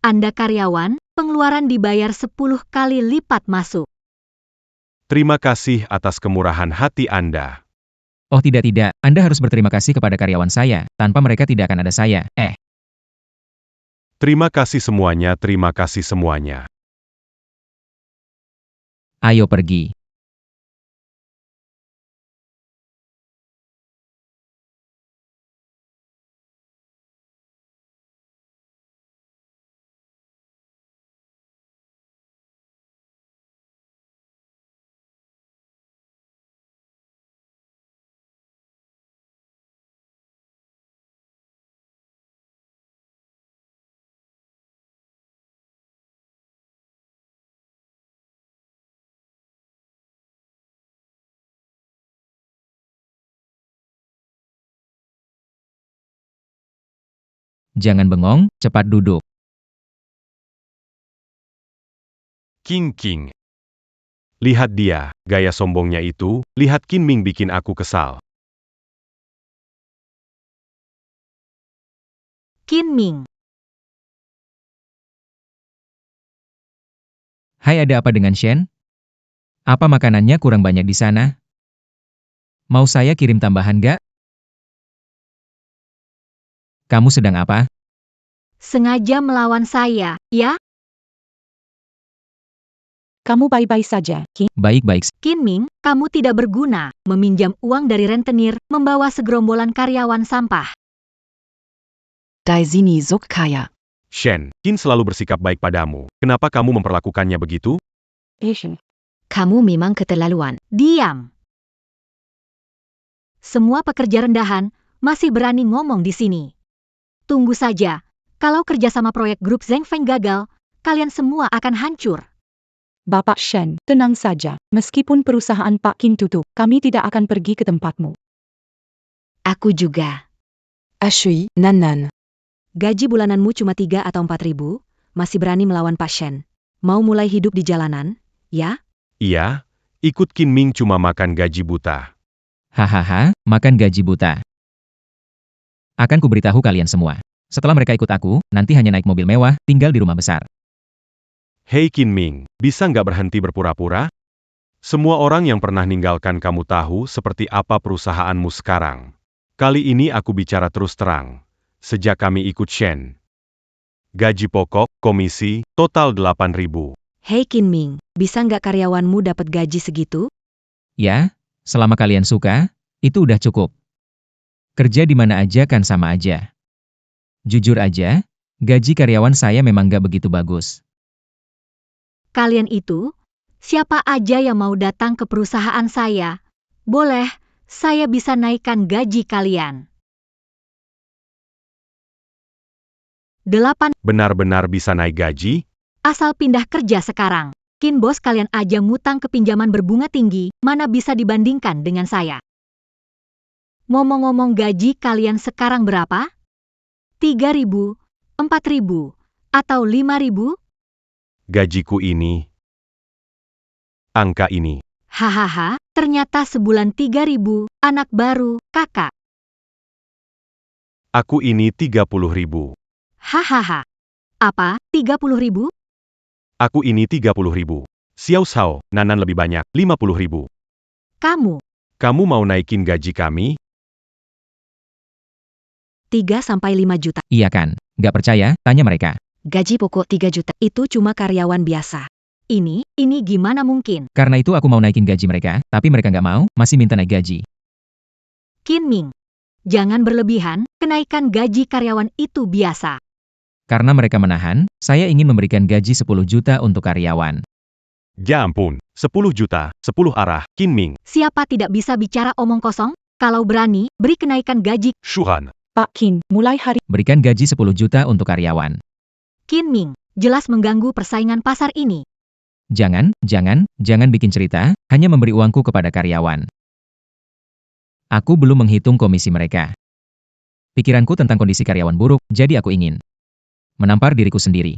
Anda karyawan, pengeluaran dibayar 10 kali lipat masuk. Terima kasih atas kemurahan hati Anda. Oh tidak, Anda harus berterima kasih kepada karyawan saya, tanpa mereka tidak akan ada saya. Terima kasih semuanya, terima kasih semuanya. Ayo pergi. Jangan bengong, cepat duduk. King. Lihat dia, gaya sombongnya itu, lihat Qin Ming bikin aku kesal. Qin Ming, Hai, ada apa dengan Shen? Apa makanannya kurang banyak di sana? Mau saya kirim tambahan gak? Kamu sedang apa? sengaja melawan saya, ya? Kamu baik-baik saja, Qin. Baik-baik. Qin Ming, kamu tidak berguna, meminjam uang dari rentenir, membawa segerombolan karyawan sampah. Daisini Suk Kaya. Shen, Qin selalu bersikap baik padamu. Kenapa kamu memperlakukannya begitu? Kamu memang keterlaluan. Diam. Semua pekerja rendahan masih berani ngomong di sini. Tunggu saja, kalau kerjasama proyek grup Zhengfeng gagal, kalian semua akan hancur. Bapak Shen, tenang saja. Meskipun perusahaan Pak Qin tutup, kami tidak akan pergi ke tempatmu. Aku juga. Ashui, Nanan. Gaji bulananmu cuma 3 atau 4 ribu, masih berani melawan Pak Shen. Mau mulai hidup di jalanan, ya? Iya, ikut Qin Ming cuma makan gaji buta. Hahaha, makan gaji buta. Akan kuberitahu kalian semua. Setelah mereka ikut aku, nanti hanya naik mobil mewah, tinggal di rumah besar. Hei Qin Ming, bisa nggak berhenti berpura-pura? Semua orang yang pernah ninggalkan kamu tahu seperti apa perusahaanmu sekarang. Kali ini aku bicara terus terang. Sejak kami ikut Shen. Gaji pokok, komisi, total 8.000. Hei Qin Ming, bisa nggak karyawanmu dapat gaji segitu? Ya, selama kalian suka, itu udah cukup. Kerja di mana aja kan sama aja. Jujur aja, gaji karyawan saya memang nggak begitu bagus. Kalian itu, siapa aja yang mau datang ke perusahaan saya? Boleh, saya bisa naikkan gaji kalian. 8. Benar-benar bisa naik gaji? Asal pindah kerja sekarang. Qin bos kalian aja ngutang ke pinjaman berbunga tinggi, mana bisa dibandingkan dengan saya. Ngomong-ngomong gaji kalian sekarang berapa? 3.000, 4.000, atau 5.000? Gajiku ini. Angka ini. Hahaha, ternyata sebulan 3.000, anak baru, kakak. Aku ini 30.000. Hahaha. Apa, 30.000? Aku ini 30.000. Xiao Xiao, Nanan lebih banyak, 50.000. Kamu, Kamu mau naikin gaji kami? 3-5 juta. Iya kan? Nggak percaya? Tanya mereka. Gaji pokok 3 juta, itu cuma karyawan biasa. Ini gimana mungkin? Karena itu aku mau naikin gaji mereka, tapi mereka nggak mau, masih minta naik gaji. Qin Ming, jangan berlebihan, kenaikan gaji karyawan itu biasa. Karena mereka menahan, saya ingin memberikan gaji 10 juta untuk karyawan. Ya ampun, 10 juta, 10 arah, Qin Ming. Siapa tidak bisa bicara omong kosong? Kalau berani, beri kenaikan gaji. Shuhan. Pak Qin, mulai hari Berikan gaji 10 juta untuk karyawan. Qin Ming, jelas mengganggu persaingan pasar ini. Jangan bikin cerita, hanya memberi uangku kepada karyawan. Aku belum menghitung komisi mereka. Pikiranku tentang kondisi karyawan buruk, jadi aku ingin menampar diriku sendiri.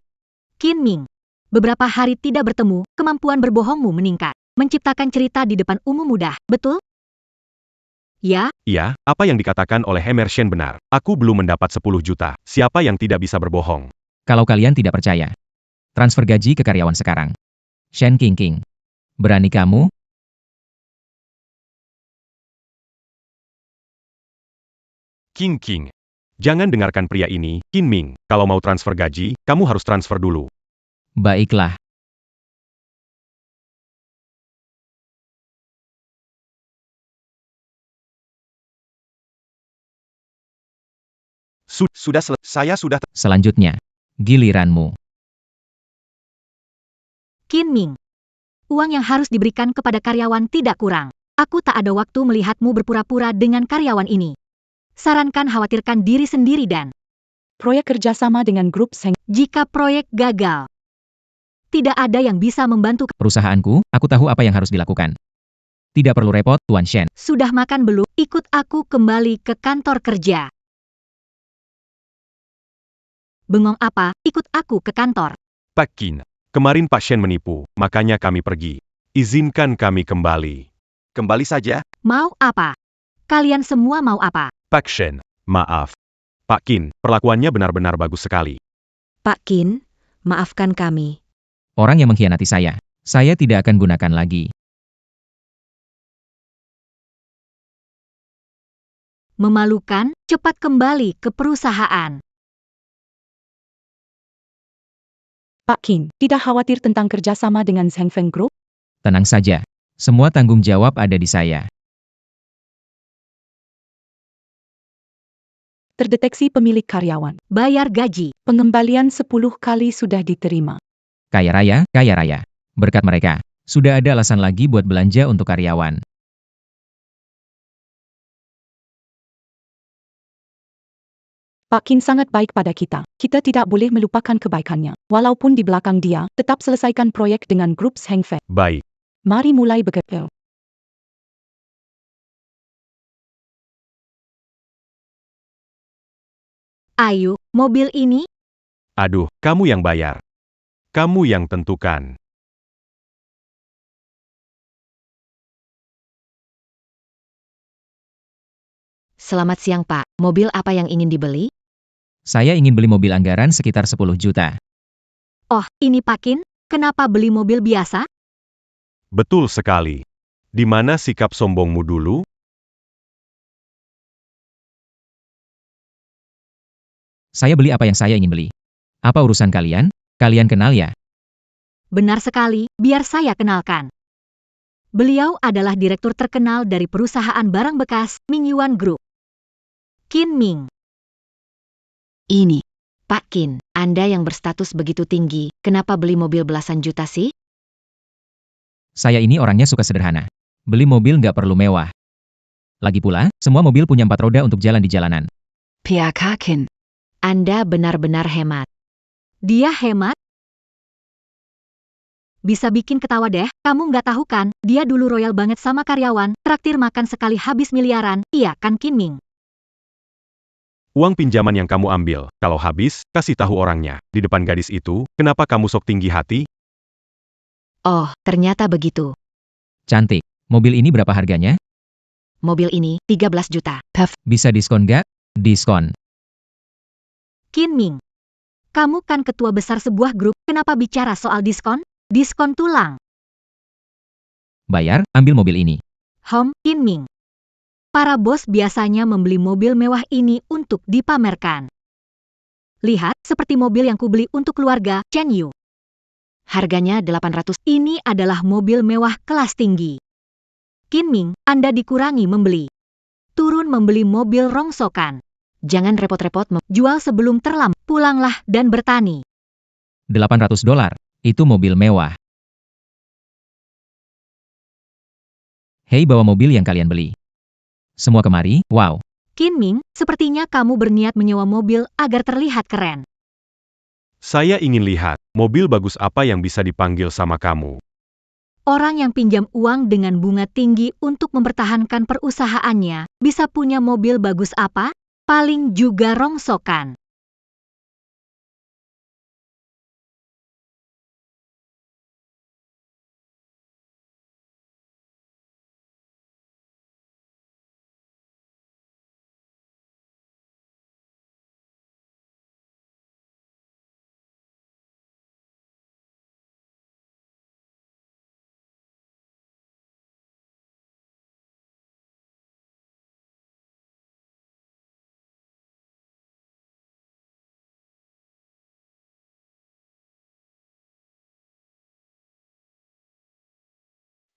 Qin Ming, beberapa hari tidak bertemu, kemampuan berbohongmu meningkat. Menciptakan cerita di depan umum mudah, betul? Ya, Iya, apa yang dikatakan oleh Emerson benar. Aku belum mendapat 10 juta. Siapa yang tidak bisa berbohong? Kalau kalian tidak percaya, transfer gaji ke karyawan sekarang. Shen Qingqing. Berani kamu? King King. Jangan dengarkan pria ini, Qin Ming. Kalau mau transfer gaji, kamu harus transfer dulu. Baiklah. Saya sudah Selanjutnya, giliranmu. Qin Ming. Uang yang harus diberikan kepada karyawan tidak kurang. Aku tak ada waktu melihatmu berpura-pura dengan karyawan ini. Sarankan khawatirkan diri sendiri dan proyek kerjasama dengan grup Seng. jika proyek gagal, tidak ada yang bisa membantu. Perusahaanku, aku tahu apa yang harus dilakukan. Tidak perlu repot, Tuan Shen. Sudah makan belum? Ikut aku kembali ke kantor kerja. Bengong apa? Ikut aku ke kantor. Pak Qin. Kemarin Pak Shen menipu, makanya kami pergi. Izinkan kami kembali. kembali saja. Mau apa? Kalian semua mau apa? Pak Shen, maaf. Pak Qin, perlakuannya benar-benar bagus sekali. Pak Qin, maafkan kami. Orang yang mengkhianati saya tidak akan gunakan lagi. Memalukan, cepat kembali ke perusahaan. Pak Qin, tidak khawatir tentang kerjasama dengan Zheng Feng Group? Tenang saja. Semua tanggung jawab ada di saya. Terdeteksi pemilik karyawan. Bayar gaji. Pengembalian 10 kali sudah diterima. Kaya raya. Berkat mereka, sudah ada alasan lagi buat belanja untuk karyawan. Pak Qin sangat baik pada kita. Kita tidak boleh melupakan kebaikannya. Walaupun di belakang dia, tetap selesaikan proyek dengan grup Zheng Feng. Baik. Mari mulai bekerja. Ayo, mobil ini. Aduh, kamu yang bayar. Kamu yang tentukan. Selamat siang Pak, mobil apa yang ingin dibeli? Saya ingin beli mobil anggaran sekitar 10 juta. Oh, ini Pak Qin, kenapa beli mobil biasa? Betul sekali. Di mana sikap sombongmu dulu? Saya beli apa yang saya ingin beli. Apa urusan kalian? Kalian kenal ya? Benar sekali, biar saya kenalkan. Beliau adalah direktur terkenal dari perusahaan barang bekas, Mingyuan Group. Qin Ming. Ini. Pak Qin, Anda yang berstatus begitu tinggi, kenapa beli mobil belasan juta sih? Saya ini orangnya suka sederhana. Beli mobil nggak perlu mewah. Lagi pula, semua mobil punya 4 roda untuk jalan di jalanan. Piakakin. Anda benar-benar hemat. Dia hemat? Bisa bikin ketawa deh, kamu nggak tahu kan, dia dulu royal banget sama karyawan, traktir makan sekali habis miliaran, iya kan Qin Ming? Uang pinjaman yang kamu ambil, kalau habis, kasih tahu orangnya. Di depan gadis itu, kenapa kamu sok tinggi hati? Oh, ternyata begitu. Cantik. Mobil ini berapa harganya? Mobil ini, 13 juta. Bisa diskon nggak? Diskon. Qin Ming, kamu kan ketua besar sebuah grup, kenapa bicara soal diskon? Diskon tulang. Bayar, ambil mobil ini. Qin Ming. Para bos biasanya membeli mobil mewah ini untuk dipamerkan. Lihat, seperti mobil yang kubeli untuk keluarga, Chen Yu. Harganya 800, ini adalah mobil mewah kelas tinggi. Qin Ming, Anda dikurangi membeli. Turun membeli mobil rongsokan. Jangan repot-repot jual sebelum terlambat. Pulanglah dan bertani. $800. Itu mobil mewah. Hei, bawa mobil yang kalian beli. Semua kemari, wow. Qin Ming, sepertinya kamu berniat menyewa mobil agar terlihat keren. Saya ingin lihat, mobil bagus apa yang bisa dipanggil sama kamu. Orang yang pinjam uang dengan bunga tinggi untuk mempertahankan perusahaannya, bisa punya mobil bagus apa? Paling juga rongsokan.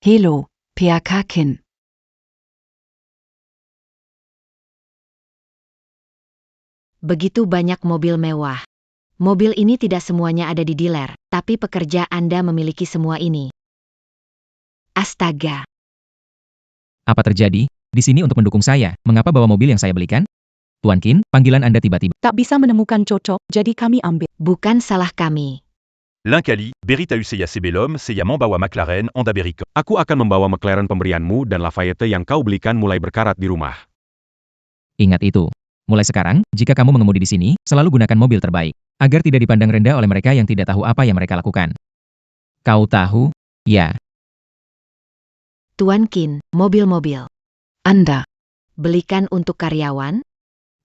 Hello, Piakakin. Begitu banyak mobil mewah. Mobil ini tidak semuanya ada di dealer, tapi pekerja Anda memiliki semua ini. Astaga. Apa terjadi? Di sini untuk mendukung saya. Mengapa bawa mobil yang saya belikan? Tuan Qin, panggilan Anda tiba-tiba. Tak bisa menemukan cocok, jadi kami ambil. Bukan salah kami. L'Incali, Berit AUCIA Belhomme, Seya Mambawa McLaren, Honda Bericon. Aku akan membawa McLaren pemberianmu dan Lafayette yang kau belikan mulai berkarat di rumah. Ingat itu. Mulai sekarang, jika kamu mengemudi di sini, selalu gunakan mobil terbaik, agar tidak dipandang rendah oleh mereka yang tidak tahu apa yang mereka lakukan. Kau tahu? Ya. Tuan Qin, mobil-mobil. Anda. Belikan untuk karyawan?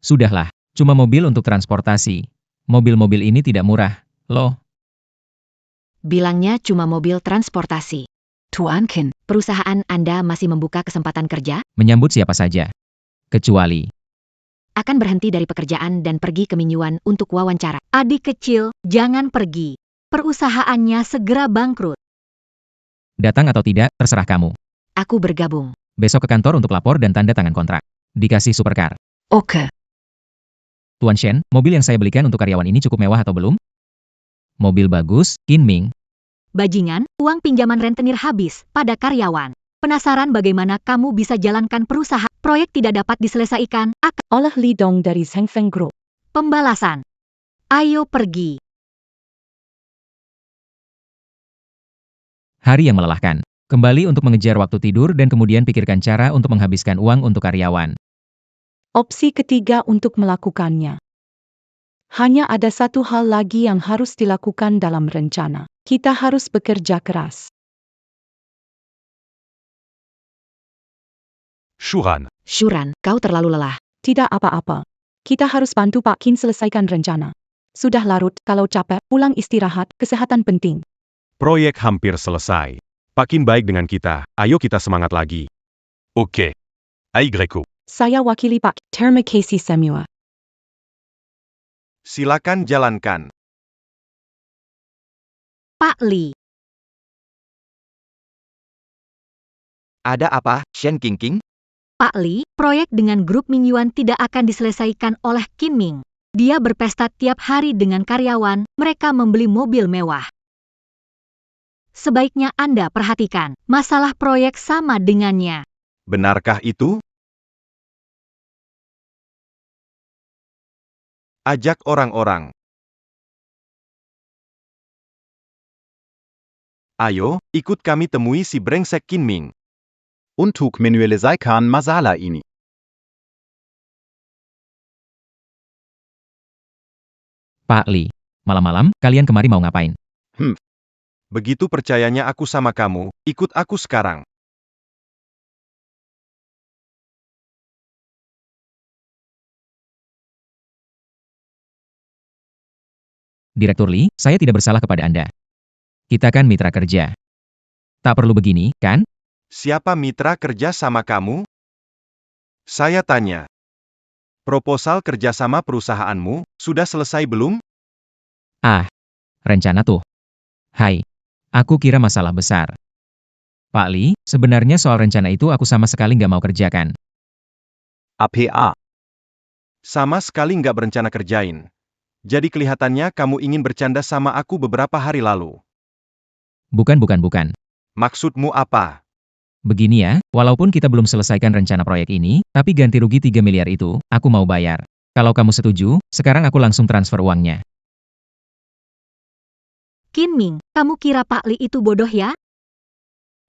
Sudahlah, cuma mobil untuk transportasi. Mobil-mobil ini tidak murah, loh. Bilangnya cuma mobil transportasi. Tuankin. Perusahaan Anda masih membuka kesempatan kerja? Menyambut siapa saja. Kecuali. Akan berhenti dari pekerjaan dan pergi ke Mingyuan untuk wawancara. Adik kecil, jangan pergi. Perusahaannya segera bangkrut. Datang atau tidak, terserah kamu. Aku bergabung. Besok ke kantor untuk lapor dan tanda tangan kontrak. Dikasih supercar. Oke. Tuan Shen, mobil yang saya belikan untuk karyawan ini cukup mewah atau belum? Mobil bagus, Qin Ming. Bajingan, uang pinjaman rentenir habis pada karyawan. Penasaran bagaimana kamu bisa jalankan perusahaan? Proyek tidak dapat diselesaikan. Olah Li Dong dari Zhengfeng Group. Pembalasan. Ayo pergi. Hari yang melelahkan. Kembali untuk mengejar waktu tidur dan kemudian pikirkan cara untuk menghabiskan uang untuk karyawan. Opsi ketiga untuk melakukannya. Hanya ada satu hal lagi yang harus dilakukan dalam rencana. Kita harus bekerja keras. Shuran. Shuran, kau terlalu lelah. Tidak apa-apa. Kita harus bantu Pak Qin selesaikan rencana. Sudah larut, kalau capek, pulang istirahat, kesehatan penting. Proyek hampir selesai. Pakin baik dengan kita, ayo kita semangat lagi. Ok. AYO. Saya wakili Pak. Terima kasih semua. Silakan jalankan. Pak Li. Ada apa, Shen Qingqing? Pak Li, proyek dengan grup Ming Yuan tidak akan diselesaikan oleh Qin Ming. Dia berpesta tiap hari dengan karyawan, mereka membeli mobil mewah. Sebaiknya Anda perhatikan, masalah proyek sama dengannya. Benarkah itu? Ajak orang-orang. Ayo, ikut kami temui si brengsek Qin Ming. Untuk menyelesaikan masalah ini. Pak Li, malam-malam, kalian kemari mau ngapain? Begitu percayanya aku sama kamu, ikut aku sekarang. Direktur Li, saya tidak bersalah kepada Anda. Kita kan mitra kerja. Tak perlu begini, kan? Siapa mitra kerja sama kamu? Saya tanya. Proposal kerjasama perusahaanmu sudah selesai belum? Ah, rencana tuh. Hai, aku kira masalah besar. Pak Li, sebenarnya soal rencana itu aku sama sekali nggak mau kerjakan. APA. Sama sekali nggak berencana kerjain. Jadi kelihatannya kamu ingin bercanda sama aku beberapa hari lalu. Bukan. Maksudmu apa? Begini ya, walaupun kita belum selesaikan rencana proyek ini, tapi ganti rugi 3 miliar itu, aku mau bayar. Kalau kamu setuju, sekarang aku langsung transfer uangnya. Qin Ming, kamu kira Pak Li itu bodoh ya?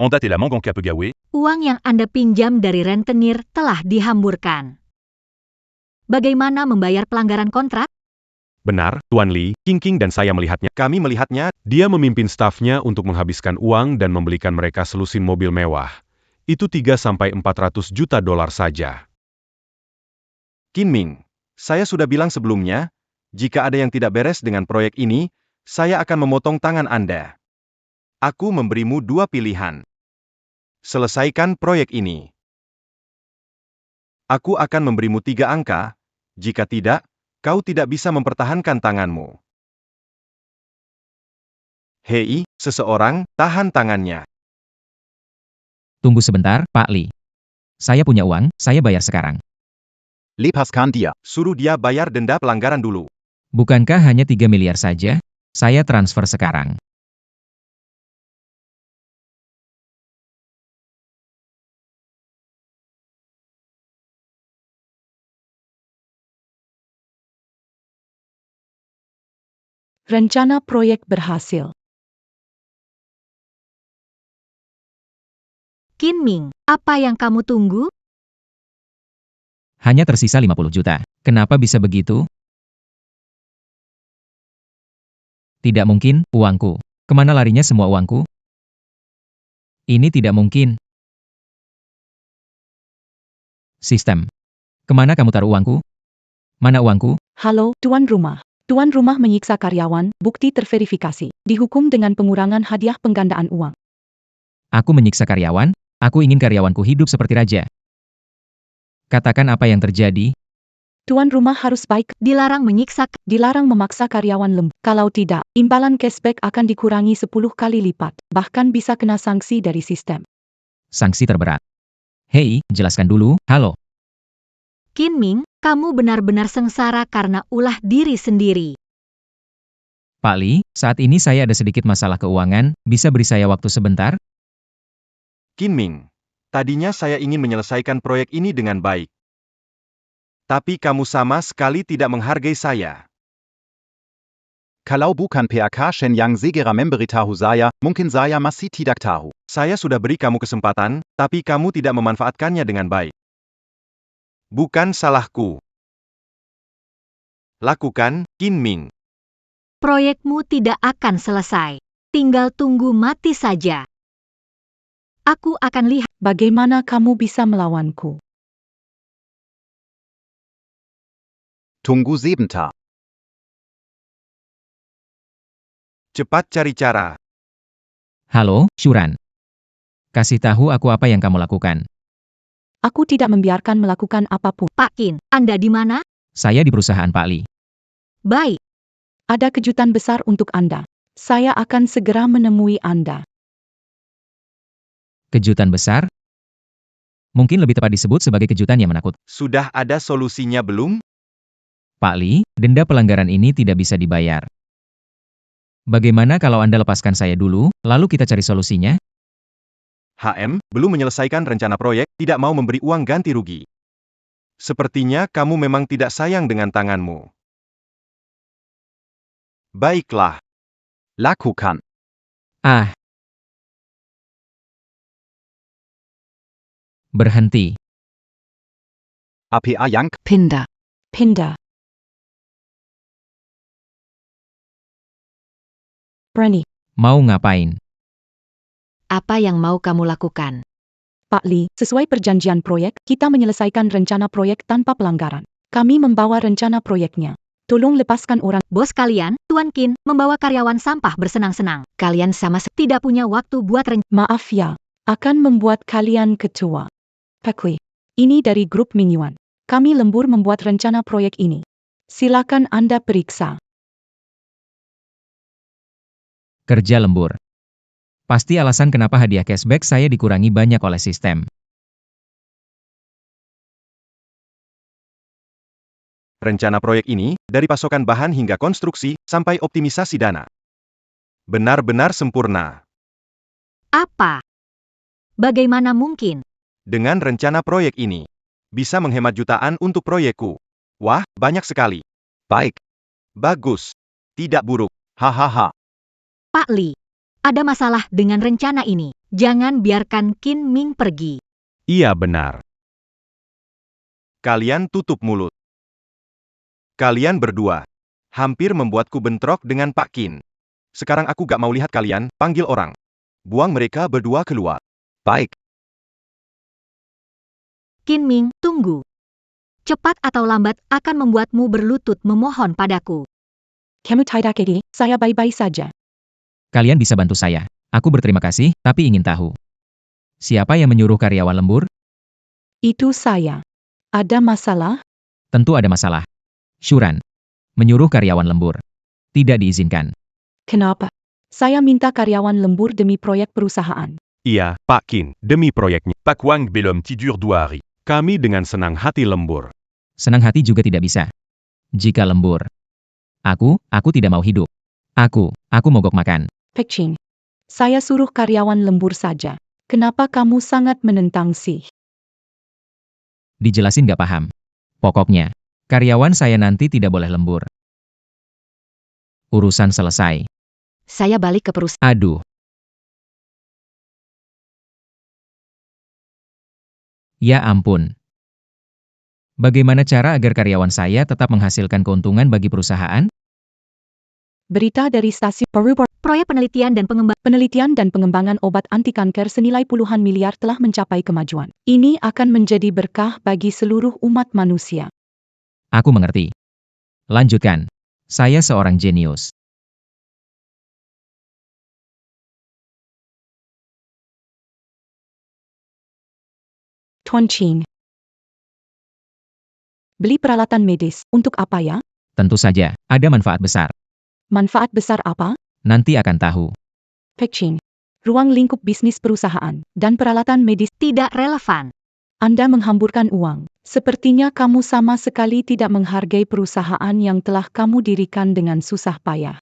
En date et la mangue en Capegawé. Uang yang Anda pinjam dari rentenir telah dihamburkan. Bagaimana membayar pelanggaran kontrak? Benar, Tuan Li, Qingqing dan saya melihatnya. Kami melihatnya, Dia memimpin stafnya untuk menghabiskan uang dan membelikan mereka selusin mobil mewah. Itu 3-400 juta dolar saja. Qin Ming. Saya sudah bilang sebelumnya, jika ada yang tidak beres dengan proyek ini, saya akan memotong tangan Anda. Aku memberimu 2 pilihan. Selesaikan proyek ini. Aku akan memberimu 3 angka, jika tidak, kau tidak bisa mempertahankan tanganmu. Hei, seseorang, tahan tangannya. Tunggu sebentar, Pak Li. Saya punya uang, saya bayar sekarang. Lepaskan dia. Suruh dia bayar denda pelanggaran dulu. Bukankah hanya 3 miliar saja? Saya transfer sekarang. Rencana proyek berhasil. Qin Ming, apa yang kamu tunggu? Hanya tersisa 50 juta. Kenapa bisa begitu? Tidak mungkin, uangku. Kemana larinya semua uangku? Ini tidak mungkin. Sistem. Kemana kamu taruh uangku? Mana uangku? Halo, tuan rumah. Tuan rumah menyiksa karyawan, bukti terverifikasi. Dihukum dengan pengurangan hadiah penggandaan uang. Aku menyiksa karyawan? Aku ingin karyawanku hidup seperti raja. Katakan apa yang terjadi? Tuan rumah harus baik, Dilarang menyiksa. dilarang memaksa karyawan lembut. Kalau tidak, imbalan cashback akan dikurangi 10 kali lipat. Bahkan bisa kena sanksi dari sistem. Sanksi terberat. Hei, jelaskan dulu, halo. Qin Ming, kamu benar-benar sengsara karena ulah diri sendiri. Pak Li, saat ini saya ada sedikit masalah keuangan, bisa beri saya waktu sebentar? Qin Ming. Tadinya saya ingin menyelesaikan proyek ini dengan baik. Tapi kamu sama sekali tidak menghargai saya. Kalau bukan PAK Shen yang segera memberitahu saya, mungkin saya masih tidak tahu. Saya sudah beri kamu kesempatan, tapi kamu tidak memanfaatkannya dengan baik. Bukan salahku. Lakukan, Qin Ming. Proyekmu tidak akan selesai. Tinggal tunggu mati saja. Aku akan lihat. Bagaimana kamu bisa melawanku? Tunggu sebentar. Cepat cari cara. Halo, Shuran. Kasih tahu aku apa yang kamu lakukan. Aku tidak membiarkan melakukan apapun. Pak Qin, Anda di mana? Saya di perusahaan Pak Li. Baik. Ada kejutan besar untuk Anda. Saya akan segera menemui Anda. Kejutan besar? Mungkin lebih tepat disebut sebagai kejutan yang menakutkan. Sudah ada solusinya belum? Pak Li, denda pelanggaran ini tidak bisa dibayar. Bagaimana kalau Anda lepaskan saya dulu, lalu kita cari solusinya? HM, belum menyelesaikan rencana proyek, tidak mau memberi uang ganti rugi. Sepertinya kamu memang tidak sayang dengan tanganmu. Baiklah. Lakukan. Ah. Berhenti. APA yang Pindah. Pindah. Berani. Mau ngapain? Apa yang mau kamu lakukan? Pak Li, sesuai perjanjian proyek, kita menyelesaikan rencana proyek tanpa pelanggaran. Kami membawa rencana proyeknya. Tolong lepaskan orang. Bos kalian, Tuan Qin, membawa karyawan sampah bersenang-senang. Kalian tidak punya waktu buat Maaf ya, akan membuat kalian ketua. Pak Li, ini dari grup Mingyuan. Kami lembur membuat rencana proyek ini. Silakan Anda periksa. Kerja lembur. Pasti alasan kenapa hadiah cashback saya dikurangi banyak oleh sistem. Rencana proyek ini, dari pasokan bahan hingga konstruksi, sampai optimisasi dana. Benar-benar sempurna. Apa? Bagaimana mungkin? Dengan rencana proyek ini, bisa menghemat jutaan untuk proyekku. Wah, banyak sekali. baik. Bagus. Tidak buruk. Hahaha. Pak Li, ada masalah dengan rencana ini. Jangan biarkan Qin Ming pergi. Iya benar. Kalian tutup mulut. Kalian berdua hampir membuatku bentrok dengan Pak Qin. Sekarang aku gak mau lihat kalian, panggil orang. Buang mereka berdua keluar. Baik. Qin Ming, tunggu. Cepat atau lambat akan membuatmu berlutut memohon padaku. Kamu tidak ini, saya baik-baik saja. Kalian bisa bantu saya. Aku berterima kasih, tapi ingin tahu. Siapa yang menyuruh karyawan lembur? Itu saya. Ada masalah? Tentu ada masalah. Syuran. Menyuruh karyawan lembur. Tidak diizinkan. Kenapa? Saya minta karyawan lembur demi proyek perusahaan. Iya, Pak Qin, demi proyeknya. Pak Wang belum tidur 2 hari. Kami dengan senang hati lembur. Senang hati juga tidak bisa. Jika lembur. Aku tidak mau hidup. Aku mogok makan. Pak Qin, saya suruh karyawan lembur saja. Kenapa kamu sangat menentang sih? Dijelasin gak paham. Pokoknya, karyawan saya nanti tidak boleh lembur. Urusan selesai. Saya balik ke perusahaan. Aduh. Ya ampun. Bagaimana cara agar karyawan saya tetap menghasilkan keuntungan bagi perusahaan? Berita dari stasiun Perubor. Proyek penelitian dan pengembangan obat anti kanker senilai puluhan miliar telah mencapai kemajuan. Ini akan menjadi berkah bagi seluruh umat manusia. Aku mengerti. Lanjutkan. Saya seorang jenius. Tuan Qin. Beli peralatan medis. Untuk apa ya? Tentu saja, ada manfaat besar. Manfaat besar apa? Nanti akan tahu. Pak Qin. Ruang lingkup bisnis perusahaan dan peralatan medis. tidak relevan. Anda menghamburkan uang. Sepertinya kamu sama sekali tidak menghargai perusahaan yang telah kamu dirikan dengan susah payah.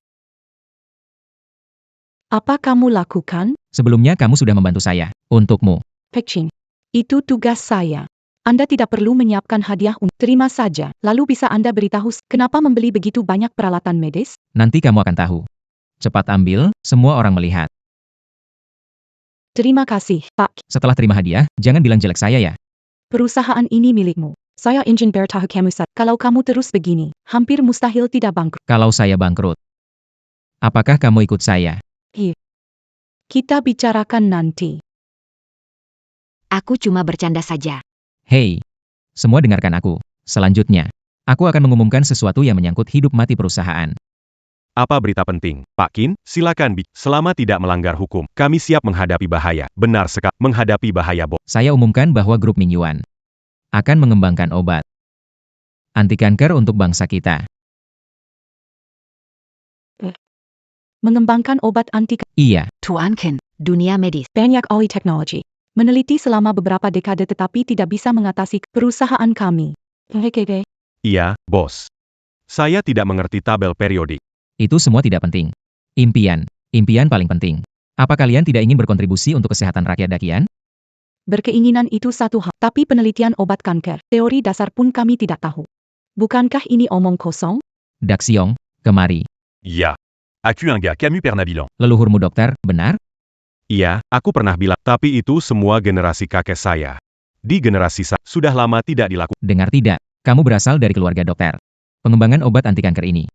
Apa kamu lakukan? Sebelumnya kamu sudah membantu saya. Untukmu. Pak Qin. Itu tugas saya. Anda tidak perlu menyiapkan hadiah untuk terima saja. Lalu bisa Anda beritahu kenapa membeli begitu banyak peralatan medis? Nanti kamu akan tahu. Cepat ambil, semua orang melihat. Terima kasih, Pak. Setelah terima hadiah, jangan bilang jelek saya ya. Perusahaan ini milikmu. Saya ingin beritahu kamu kalau kamu terus begini, hampir mustahil tidak bangkrut. Kalau saya bangkrut. Apakah kamu ikut saya? Kita bicarakan nanti. Aku cuma bercanda saja. Hei, semua dengarkan aku. Selanjutnya, aku akan mengumumkan sesuatu yang menyangkut hidup mati perusahaan. Apa berita penting? Pak Qin, silakan selama tidak melanggar hukum. Kami siap menghadapi bahaya. Benar sekali, menghadapi bahaya, bos. Saya umumkan bahwa grup Mingyuan akan mengembangkan obat anti kanker untuk bangsa kita. Mengembangkan obat anti Iya, Tuan Ken, dunia medis. banyak ahli teknologi. Meneliti selama beberapa dekade tetapi tidak bisa mengatasi perusahaan kami. Hehehe. Iya, bos. Saya tidak mengerti tabel periodik. itu semua tidak penting. Impian paling penting. Apa kalian tidak ingin berkontribusi untuk kesehatan rakyat Dakian? Berkeinginan itu satu hal, tapi penelitian obat kanker, teori dasar pun kami tidak tahu. Bukankah ini omong kosong? Daxiong, kemari. Ya. As-tu un gars Camus Pernabilan? Leluhurmu dokter, benar? Iya, aku pernah bilang, tapi itu semua generasi kakek saya. Di generasi saya, sudah lama tidak dilakukan. Dengar tidak, kamu berasal dari keluarga dokter. Pengembangan obat anti kanker ini.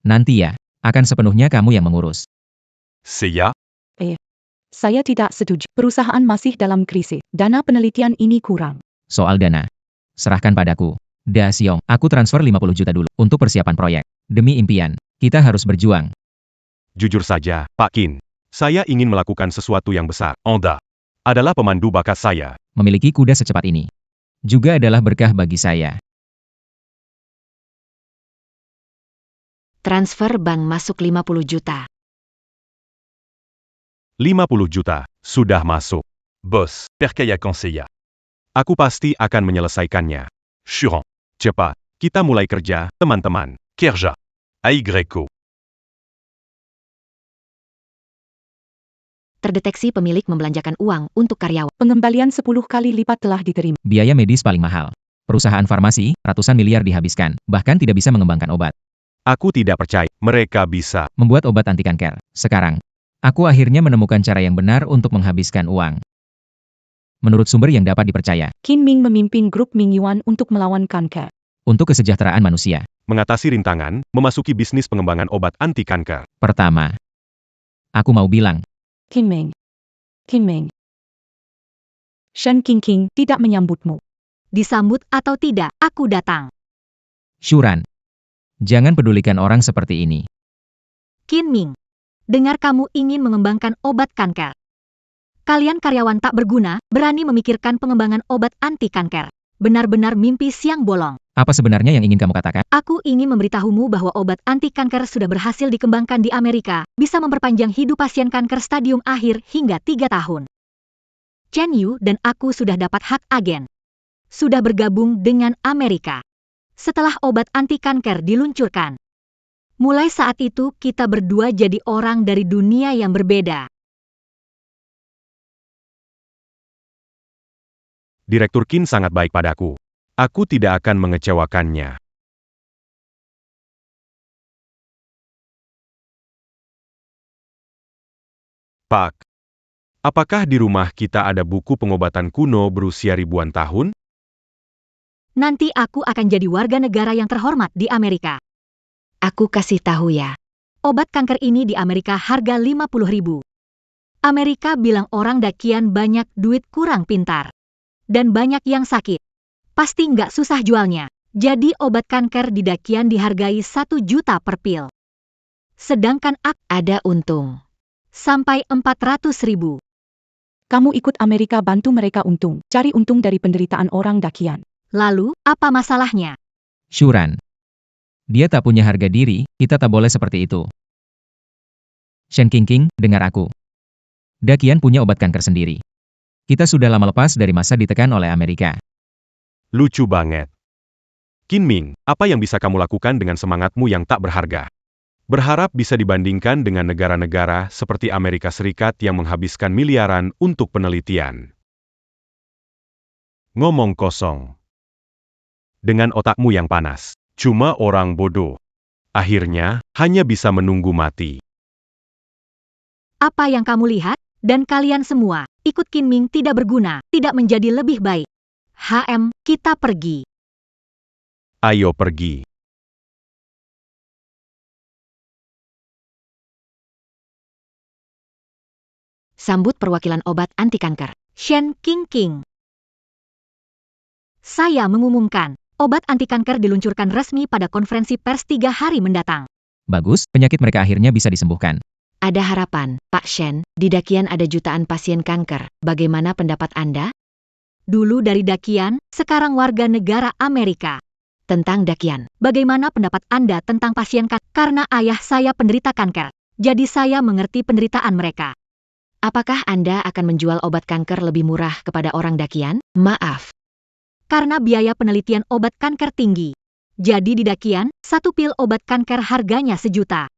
Nanti ya, akan sepenuhnya kamu yang mengurus. Seiya? Saya tidak setuju. Perusahaan masih dalam krisis. Dana penelitian ini kurang. Soal dana. Serahkan padaku. Daxiong, aku transfer 50 juta dulu untuk persiapan proyek. Demi impian, kita harus berjuang. Jujur saja, Pak Qin, saya ingin melakukan sesuatu yang besar. Anda adalah pemandu bakat saya. Memiliki kuda secepat ini juga adalah berkah bagi saya. Transfer bank masuk 50 juta. 50 juta, sudah masuk. Boss, Perkaya Conseilla. Aku pasti akan menyelesaikannya. Churan. Cepat, kita mulai kerja, teman-teman. Kerja. Aygreko. Terdeteksi pemilik membelanjakan uang untuk karyawan. Pengembalian 10 kali lipat telah diterima. Biaya medis paling mahal. Perusahaan farmasi, ratusan miliar dihabiskan, bahkan tidak bisa mengembangkan obat. Aku tidak percaya, mereka bisa. Membuat obat anti kanker. Sekarang, aku akhirnya menemukan cara yang benar untuk menghabiskan uang. Menurut sumber yang dapat dipercaya, Qin Ming memimpin grup Mingyuan untuk melawan kanker. untuk kesejahteraan manusia. Mengatasi rintangan, memasuki bisnis pengembangan obat anti kanker. Pertama, aku mau bilang, Qin Ming. Shen Qingqing tidak menyambutmu. Disambut atau tidak, aku datang. Shuran, jangan pedulikan orang seperti ini. Qin Ming, dengar kamu ingin mengembangkan obat kanker. Kalian karyawan tak berguna, berani memikirkan pengembangan obat anti kanker. Benar-benar mimpi siang bolong. Apa sebenarnya yang ingin kamu katakan? Aku ingin memberitahumu bahwa obat anti kanker sudah berhasil dikembangkan di Amerika, bisa memperpanjang hidup pasien kanker stadium akhir hingga 3 tahun. Chen Yu dan aku sudah dapat hak agen. Sudah bergabung dengan Amerika. Setelah obat anti kanker diluncurkan. Mulai saat itu kita berdua jadi orang dari dunia yang berbeda. Direktur Qin sangat baik padaku. Aku tidak akan mengecewakannya. Pak, apakah di rumah kita ada buku pengobatan kuno berusia ribuan tahun? Nanti aku akan jadi warga negara yang terhormat di Amerika. Aku kasih tahu ya. Obat kanker ini di Amerika harga 50.000. Amerika bilang orang Dakian banyak duit kurang pintar. Dan banyak yang sakit. Pasti nggak susah jualnya. Jadi obat kanker di Dakian dihargai 1 juta per pil. Sedangkan ada untung. Sampai 400.000. Kamu ikut Amerika bantu mereka untung. Cari untung dari penderitaan orang Dakian. Lalu, apa masalahnya? Shuran, dia tak punya harga diri, kita tak boleh seperti itu. Shen Qingqing, dengar aku. Dakian punya obat kanker sendiri. Kita sudah lama lepas dari masa ditekan oleh Amerika. Lucu banget. Qin Ming, apa yang bisa kamu lakukan dengan semangatmu yang tak berharga? Berharap bisa dibandingkan dengan negara-negara seperti Amerika Serikat yang menghabiskan miliaran untuk penelitian. Ngomong kosong. Dengan otakmu yang panas, cuma orang bodoh. Akhirnya, hanya bisa menunggu mati. Apa yang kamu lihat? Dan kalian semua, ikut Qin Ming tidak berguna, tidak menjadi lebih baik. Kita pergi. Ayo pergi. Sambut perwakilan obat anti kanker. Shen Qingqing. Saya mengumumkan, obat anti kanker diluncurkan resmi pada konferensi pers 3 hari mendatang. Bagus, penyakit mereka akhirnya bisa disembuhkan. Ada harapan, Pak Shen. Di Dakian ada jutaan pasien kanker. Bagaimana pendapat Anda? Dulu dari Dakian, sekarang warga negara Amerika. Tentang Dakian, bagaimana pendapat Anda tentang pasien kanker? Karena ayah saya penderita kanker, jadi saya mengerti penderitaan mereka. Apakah Anda akan menjual obat kanker lebih murah kepada orang Dakian? Maaf. Karena biaya penelitian obat kanker tinggi. Jadi di Dakian, satu pil obat kanker harganya 1 juta.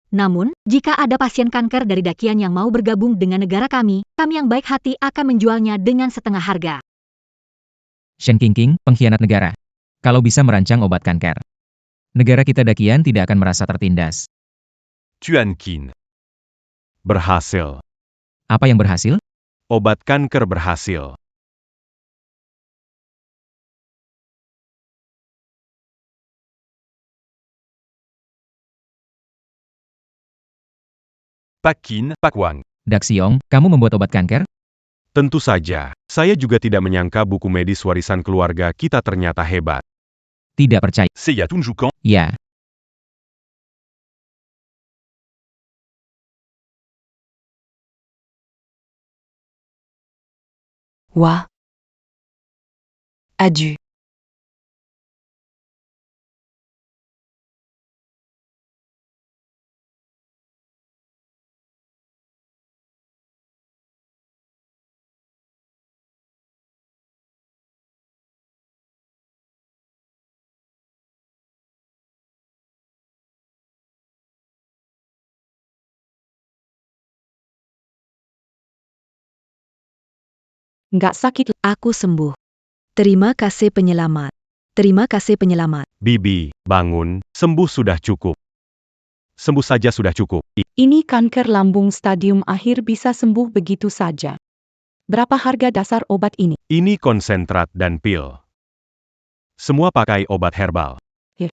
Namun, jika ada pasien kanker dari Dakian yang mau bergabung dengan negara kami yang baik hati akan menjualnya dengan setengah harga. Shen Qingqing, pengkhianat negara. Kalau bisa merancang obat kanker, negara kita Dakian tidak akan merasa tertindas. Tuan Qin. Berhasil. Apa yang berhasil? Obat kanker berhasil. Pak Qin, Pak Wang. Daxiong, kamu membuat obat kanker? Tentu saja. Saya juga tidak menyangka buku medis warisan keluarga kita ternyata hebat. Tidak percaya. C'est il y a Tunjukan. Ya. Wah. Adieu. Nggak sakit. Aku sembuh. Terima kasih penyelamat. Terima kasih penyelamat. Bibi, bangun, sembuh sudah cukup. Sembuh saja sudah cukup. Ini kanker lambung stadium akhir bisa sembuh begitu saja. Berapa harga dasar obat ini? Ini konsentrat dan pil. Semua pakai obat herbal. Ya.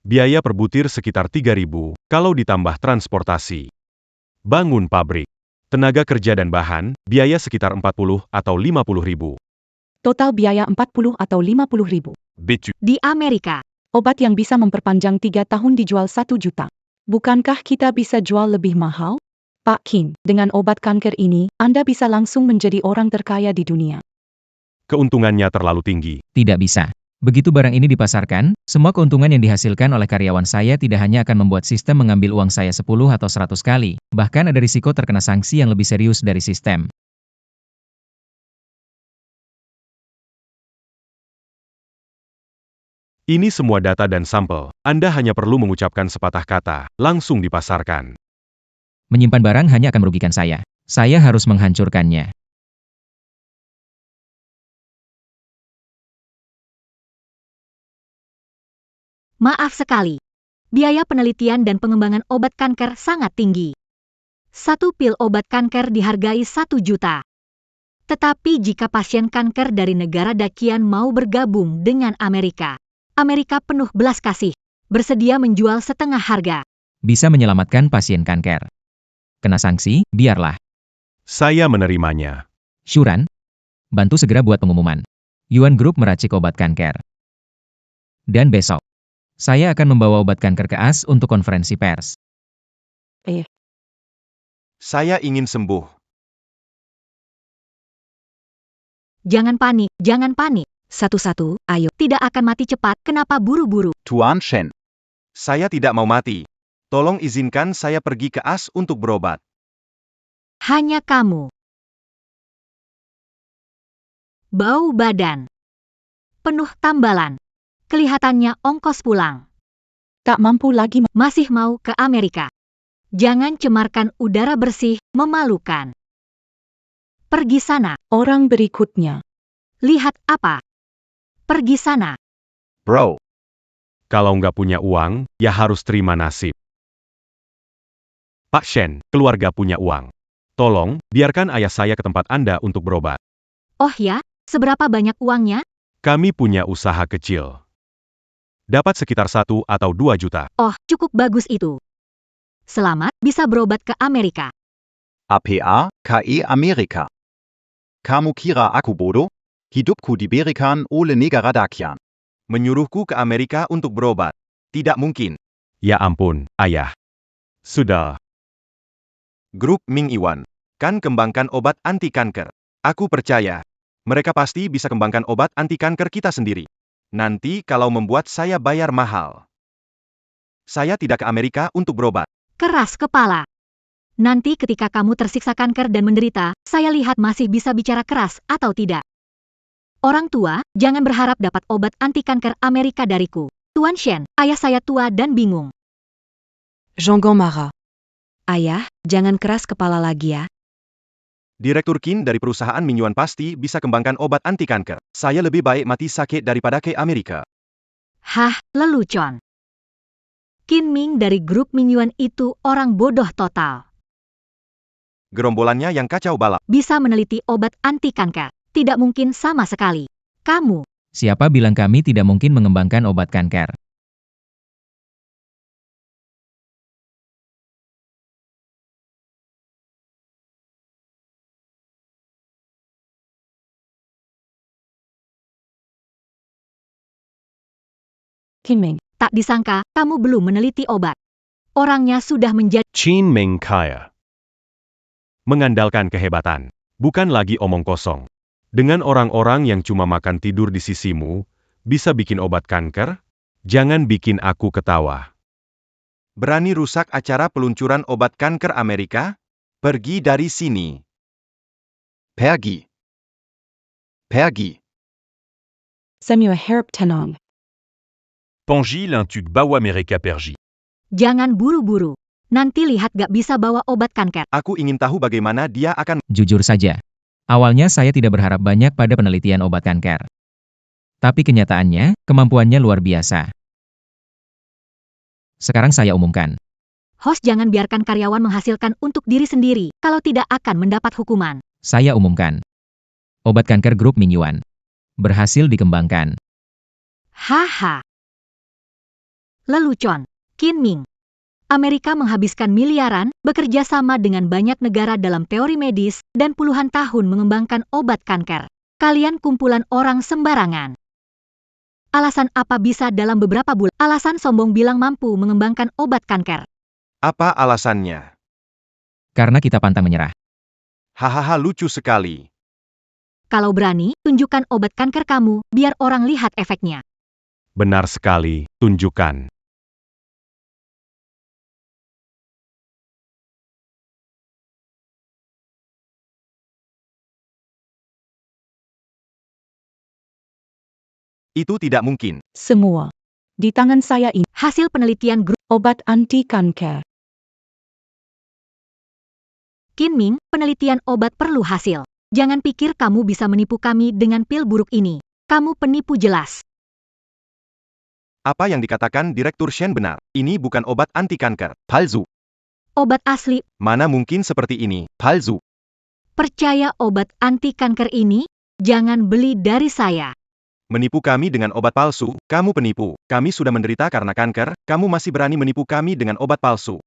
Biaya per butir sekitar 3.000, kalau ditambah transportasi. Bangun pabrik. Tenaga kerja dan bahan, biaya sekitar 40 atau 50.000. Total biaya 40 atau 50 ribu. Bétu. Di Amerika, Obat yang bisa memperpanjang 3 tahun dijual 1 juta. Bukankah kita bisa jual lebih mahal? Pak Qin, dengan obat kanker ini, Anda bisa langsung menjadi orang terkaya di dunia. Keuntungannya terlalu tinggi. Tidak bisa. Begitu barang ini dipasarkan, semua keuntungan yang dihasilkan oleh karyawan saya tidak hanya akan membuat sistem mengambil uang saya 10 atau 100 kali, bahkan ada risiko terkena sanksi yang lebih serius dari sistem. Ini semua data dan sampel. Anda hanya perlu mengucapkan sepatah kata, langsung dipasarkan. Menyimpan barang hanya akan merugikan saya. Saya harus menghancurkannya. maaf sekali. Biaya penelitian dan pengembangan obat kanker sangat tinggi. Satu pil obat kanker dihargai 1 juta. Tetapi jika pasien kanker dari negara Dakian mau bergabung dengan Amerika, Amerika penuh belas kasih, bersedia menjual setengah harga. Bisa menyelamatkan pasien kanker. Kena sanksi, biarlah. Saya menerimanya. Shuran, bantu segera buat pengumuman. Yuan Group meracik obat kanker. Dan besok, saya akan membawa obat kanker ke AS untuk konferensi pers. Saya ingin sembuh. Jangan panik, jangan panik. Satu-satu, ayo. Tidak akan mati cepat, kenapa buru-buru? Tuan Shen. Saya tidak mau mati. Tolong izinkan saya pergi ke AS untuk berobat. Hanya kamu. Bau badan. Penuh tambalan. Kelihatannya ongkos pulang. Tak mampu lagi. Masih mau ke Amerika. Jangan cemarkan udara bersih, memalukan. Pergi sana. Orang berikutnya. Lihat apa? Pergi sana. Bro. Kalau nggak punya uang, ya harus terima nasib. Pak Shen, keluarga punya uang. Tolong, biarkan ayah saya ke tempat Anda untuk berobat. Oh ya, seberapa banyak uangnya? Kami punya usaha kecil. Dapat sekitar 1 atau 2 juta. Oh, cukup bagus itu. Selamat, bisa berobat ke Amerika. APA, KE Amerika. Kamu kira aku bodoh? Hidupku diberikan oleh negara Dakian. Menyuruhku ke Amerika untuk berobat. Tidak mungkin. Ya ampun, ayah. Sudah. Grup Ming Iwan. Kan kembangkan obat anti kanker. Aku percaya. Mereka pasti bisa kembangkan obat anti kanker kita sendiri. Nanti kalau membuat saya bayar mahal. Saya tidak ke Amerika untuk berobat. Keras kepala. Nanti ketika kamu tersiksa kanker dan menderita, saya lihat masih bisa bicara keras atau tidak. Orang tua, jangan berharap dapat obat anti kanker Amerika dariku. Tuan Shen, ayah saya tua dan bingung. Jean Gomara. Ayah, jangan keras kepala lagi ya. Direktur Qin dari perusahaan Ming Yuan pasti bisa kembangkan obat anti kanker. Saya lebih baik mati sakit daripada ke Amerika. Hah, lelucon. Qin Ming dari grup Ming Yuan itu orang bodoh total. Gerombolannya yang kacau balap. Bisa meneliti obat anti kanker. Tidak mungkin sama sekali. Kamu, Siapa bilang kami tidak mungkin mengembangkan obat kanker? Qin Ming. tak disangka kamu belum meneliti obat. Orangnya sudah menjadi Qin Ming kaya. Mengandalkan kehebatan. Bukan lagi omong kosong. Dengan orang-orang yang cuma makan tidur di sisimu, bisa bikin obat kanker? Jangan bikin aku ketawa. Berani rusak acara peluncuran obat kanker Amerika? Pergi dari sini. Pergi. Pergi. Samuel Herb Tenong. Pangil un tuc bawa mereka pergi. jangan buru-buru. Nanti lihat gak bisa bawa obat kanker. Aku ingin tahu bagaimana dia akan... Jujur saja. Awalnya saya tidak berharap banyak pada penelitian obat kanker. Tapi kenyataannya, kemampuannya luar biasa. Sekarang saya umumkan. Host jangan biarkan karyawan menghasilkan untuk diri sendiri, kalau tidak akan mendapat hukuman. Saya umumkan. Obat kanker grup Ming Yuan. Berhasil dikembangkan. Haha. Lelucon. Qin Ming. Amerika menghabiskan miliaran, bekerja sama dengan banyak negara dalam teori medis, dan puluhan tahun mengembangkan obat kanker. Kalian kumpulan orang sembarangan. Alasan apa bisa dalam beberapa bulan? Alasan sombong bilang mampu mengembangkan obat kanker. Apa alasannya? Karena kita pantang menyerah. Hahaha lucu sekali. Kalau berani, tunjukkan obat kanker kamu, biar orang lihat efeknya. Benar sekali, tunjukkan. Itu tidak mungkin. Semua. Di tangan saya ini. Hasil penelitian grup Obat anti kanker. Qin Ming, penelitian obat perlu hasil. Jangan pikir kamu bisa menipu kami dengan pil buruk ini. Kamu penipu jelas. Apa yang dikatakan Direktur Shen benar. Ini bukan obat anti kanker. Palsu. Obat asli, Mana mungkin seperti ini? Palsu. percaya obat anti kanker ini, jangan beli dari saya. Menipu kami dengan obat palsu, kamu penipu. Kami sudah menderita karena kanker, kamu masih berani menipu kami dengan obat palsu.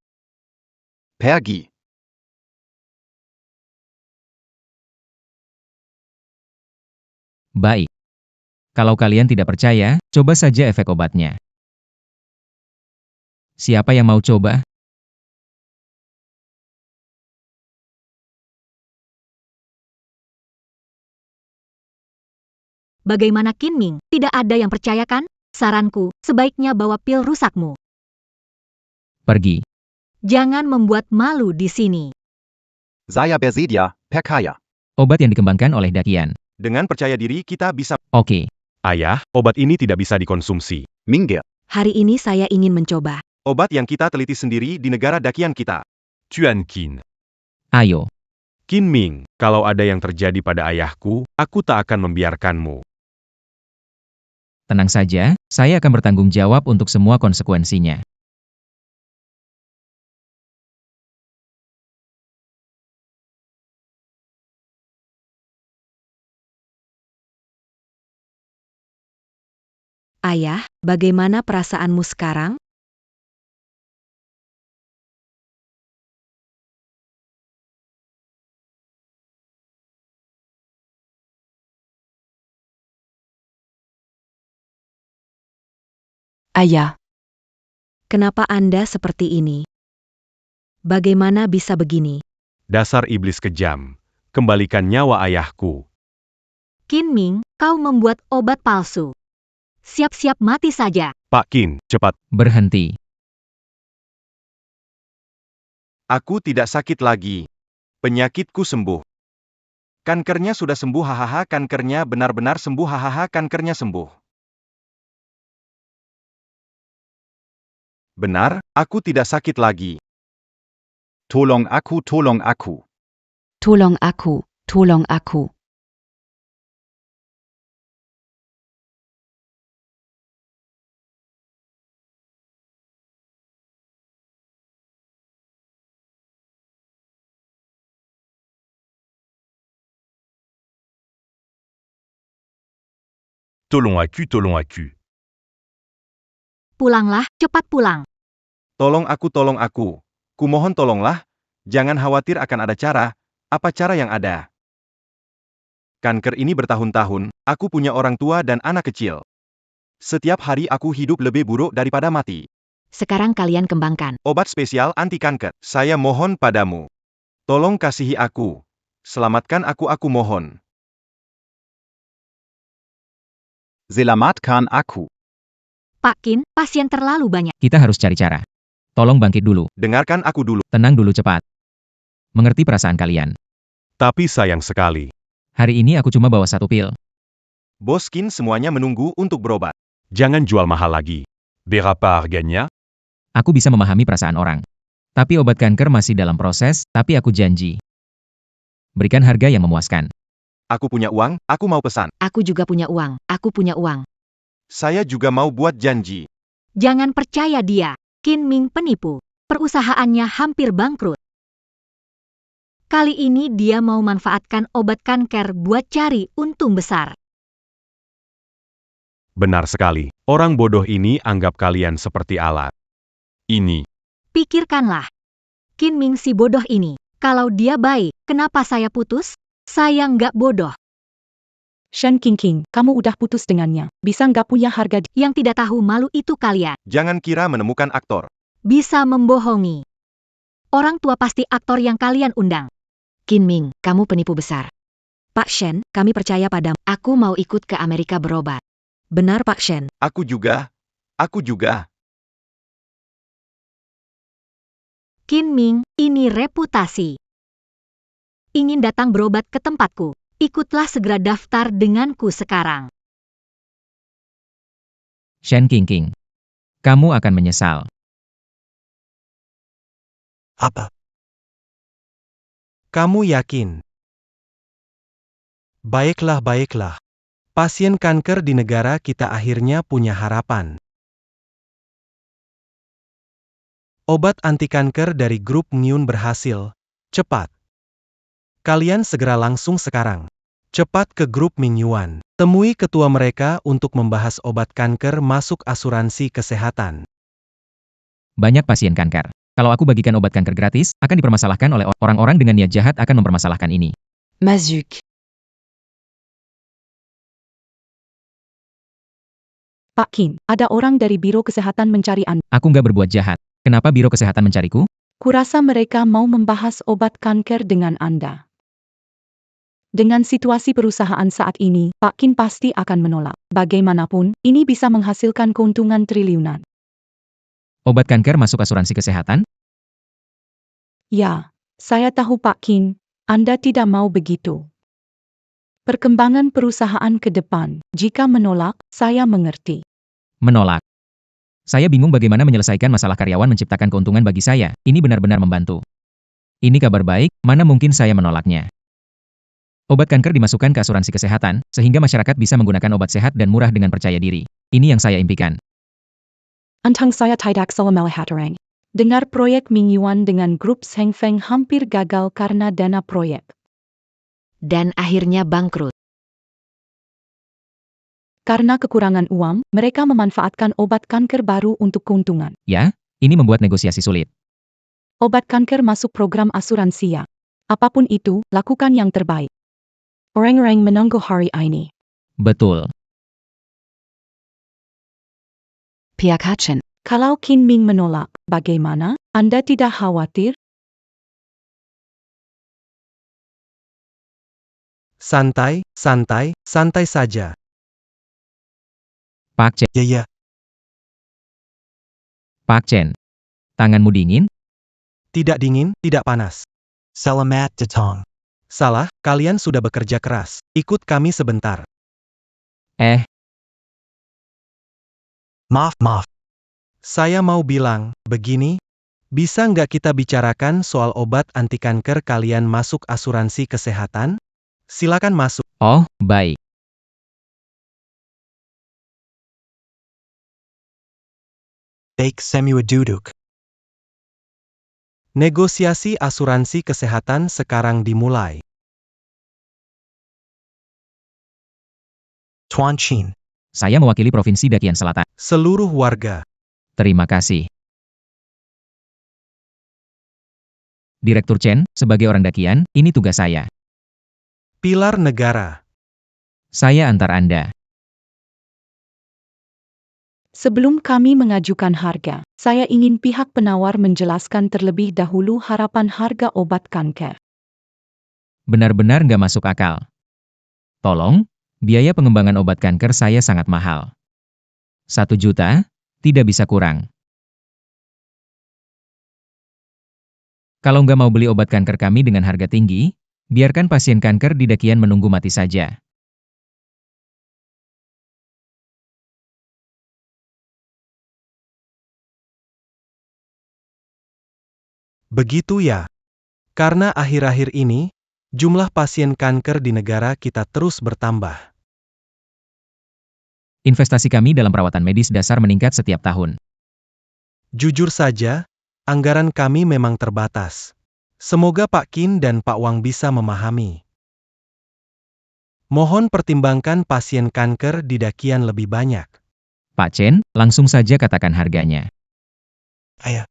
Pergi. Baik. Kalau kalian tidak percaya, coba saja efek obatnya. Siapa yang mau coba? Bagaimana Qin Ming? Tidak ada yang percayakan? Saranku, sebaiknya bawa pil rusakmu. Pergi. Jangan membuat malu di sini. Saya bersedia, percaya. Obat yang dikembangkan oleh Dakian. Dengan percaya diri kita bisa... Oke. Ayah, obat ini tidak bisa dikonsumsi. Minggir. Hari ini saya ingin mencoba. Obat yang kita teliti sendiri di negara dakian kita. Tuan Qin. Ayo. Qin Ming, kalau ada yang terjadi pada ayahku, aku tak akan membiarkanmu. Tenang saja, saya akan bertanggung jawab untuk semua konsekuensinya. Ayah, bagaimana perasaanmu sekarang? Ayah. Kenapa Anda seperti ini? Bagaimana bisa begini? Dasar iblis kejam. Kembalikan nyawa ayahku. Qin Ming, kau membuat obat palsu. Siap-siap mati saja. Pak Qin, cepat. Berhenti. Aku tidak sakit lagi. Penyakitku sembuh. Kankernya sudah sembuh, hahaha, kankernya benar-benar sembuh, hahaha, kankernya sembuh. Benar, aku tidak sakit lagi. Tolong aku, tolong aku. Tolong aku, tolong aku. Tolong aku, tolong aku. Pulanglah, cepat pulang. Tolong aku, tolong aku. Kumohon tolonglah. Jangan khawatir, akan ada cara. Apa cara yang ada? Kanker ini bertahun-tahun, aku punya orang tua dan anak kecil. Setiap hari aku hidup lebih buruk daripada mati. Sekarang kalian kembangkan. Obat spesial anti kanker. Saya mohon padamu. Tolong kasihi aku. Selamatkan aku mohon. Selamatkan aku. Pak Qin, pasien terlalu banyak. Kita harus cari cara. Tolong bangkit dulu. Dengarkan aku dulu. Tenang dulu cepat. Mengerti perasaan kalian. Tapi sayang sekali. Hari ini aku cuma bawa 1 pil. Bos Qin semuanya menunggu untuk berobat. Jangan jual mahal lagi. Berapa harganya? Aku bisa memahami perasaan orang. Tapi obat kanker masih dalam proses, tapi aku janji. Berikan harga yang memuaskan. Aku punya uang, aku mau pesan. Aku juga punya uang. Aku punya uang. Saya juga mau buat janji. Jangan percaya dia. Qin Ming penipu. Perusahaannya hampir bangkrut. Kali ini dia mau manfaatkan obat kanker buat cari untung besar. Benar sekali. Orang bodoh ini anggap kalian seperti alat. Ini. Pikirkanlah. Qin Ming si bodoh ini. Kalau dia baik, kenapa saya putus? Saya nggak bodoh. Shen Qingqing, kamu udah putus dengannya. Bisa nggak punya harga Yang tidak tahu malu itu kalian. Jangan kira menemukan aktor. Bisa membohongi. Orang tua pasti aktor yang kalian undang. Qin Ming, kamu penipu besar. Pak Shen, kami percaya padamu. Aku mau ikut ke Amerika berobat. Benar Pak Shen. Aku juga. Aku juga. Qin Ming, ini reputasi. Ingin datang berobat ke tempatku? Ikutlah segera daftar denganku sekarang. Shen Qingqing. Kamu akan menyesal. Apa? Kamu yakin? Baiklah, baiklah. Pasien kanker di negara kita akhirnya punya harapan. Obat anti kanker dari grup Ngyun berhasil. Cepat. Kalian segera langsung sekarang. Cepat ke grup Mingyuan. Temui ketua mereka untuk membahas obat kanker masuk asuransi kesehatan. Banyak pasien kanker. Kalau aku bagikan obat kanker gratis, akan dipermasalahkan oleh orang-orang dengan niat jahat akan mempermasalahkan ini. Mazuk. Pak Qin, ada orang dari Biro Kesehatan mencari Anda. Aku nggak berbuat jahat. Kenapa Biro Kesehatan mencariku? Kurasa mereka mau membahas obat kanker dengan Anda. Dengan situasi perusahaan saat ini, Pak Qin pasti akan menolak. Bagaimanapun, ini bisa menghasilkan keuntungan triliunan. Obat kanker masuk asuransi kesehatan? Ya, saya tahu Pak Qin, Anda tidak mau begitu. Perkembangan perusahaan ke depan, jika menolak, saya mengerti. Menolak. Saya bingung bagaimana menyelesaikan masalah karyawan menciptakan keuntungan bagi saya. Ini benar-benar membantu. Ini kabar baik, mana mungkin saya menolaknya. Obat kanker dimasukkan ke asuransi kesehatan, sehingga masyarakat bisa menggunakan obat sehat dan murah dengan percaya diri. Ini yang saya impikan. Antang saya tidak salah melihat orang. Dengar proyek Mingyuan dengan grup Zheng Feng hampir gagal karena dana proyek. Dan akhirnya bangkrut. Karena kekurangan uang, mereka memanfaatkan obat kanker baru untuk keuntungan. Ya, ini membuat negosiasi sulit. Obat kanker masuk program asuransi ya. Apapun itu, lakukan yang terbaik. Orang-orang menunggu hari ini. Betul. Pihak Hatchen. Kalau Qin Ming menolak, bagaimana? Anda tidak khawatir? Santai, santai, santai saja. Pak Chen, Ya. Pak Chen. Tanganmu dingin? Tidak dingin, tidak panas. Selamat datang. Salah, kalian sudah bekerja keras. Ikut kami sebentar. Maaf. Saya mau bilang, begini, bisa nggak kita bicarakan soal obat anti kanker kalian masuk asuransi kesehatan? Silakan masuk. Oh, baik. Baik semua duduk. Negosiasi asuransi kesehatan sekarang dimulai. Tuan Chin. Saya mewakili Provinsi Dakian Selatan. Seluruh warga. Terima kasih. Direktur Chen, sebagai orang Dakian, ini tugas saya. Pilar negara. Saya antar Anda. Sebelum kami mengajukan harga, saya ingin pihak penawar menjelaskan terlebih dahulu harapan harga obat kanker. Benar-benar nggak masuk akal. Tolong, biaya pengembangan obat kanker saya sangat mahal. 1 juta, tidak bisa kurang. Kalau nggak mau beli obat kanker kami dengan harga tinggi, biarkan pasien kanker di Dakian menunggu mati saja. Begitu ya. Karena akhir-akhir ini, jumlah pasien kanker di negara kita terus bertambah. Investasi kami dalam perawatan medis dasar meningkat setiap tahun. Jujur saja, anggaran kami memang terbatas. Semoga Pak Qin dan Pak Wang bisa memahami. Mohon pertimbangkan pasien kanker di Dakian lebih banyak. Pak Chen, langsung saja katakan harganya. 3.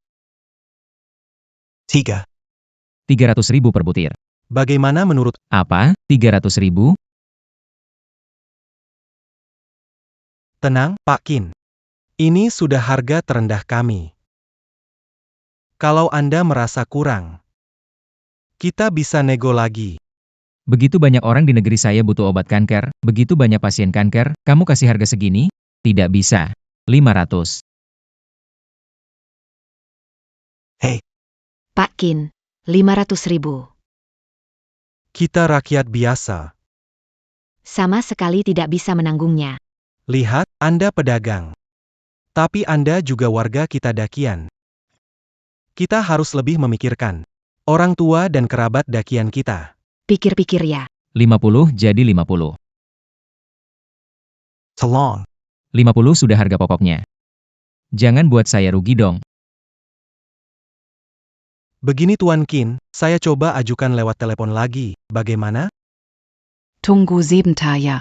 300.000 per butir. Bagaimana menurut Apa, 300.000? Tenang, Pak Qin. Ini sudah harga terendah kami. Kalau Anda merasa kurang, kita bisa nego lagi. Begitu banyak orang di negeri saya butuh obat kanker, begitu banyak pasien kanker, kamu kasih harga segini? Tidak bisa. 500. Pak Qin, 500.000. Kita rakyat biasa. Sama sekali tidak bisa menanggungnya. Lihat, Anda pedagang. Tapi Anda juga warga kita Dakian. Kita harus lebih memikirkan orang tua dan kerabat Dakian kita. Pikir-pikir ya. 50 jadi 50. Tolong. 50 sudah harga pokoknya. Jangan buat saya rugi dong. Begini Tuan Qin, saya coba ajukan lewat telepon lagi. Bagaimana? Tunggu sebentar ya.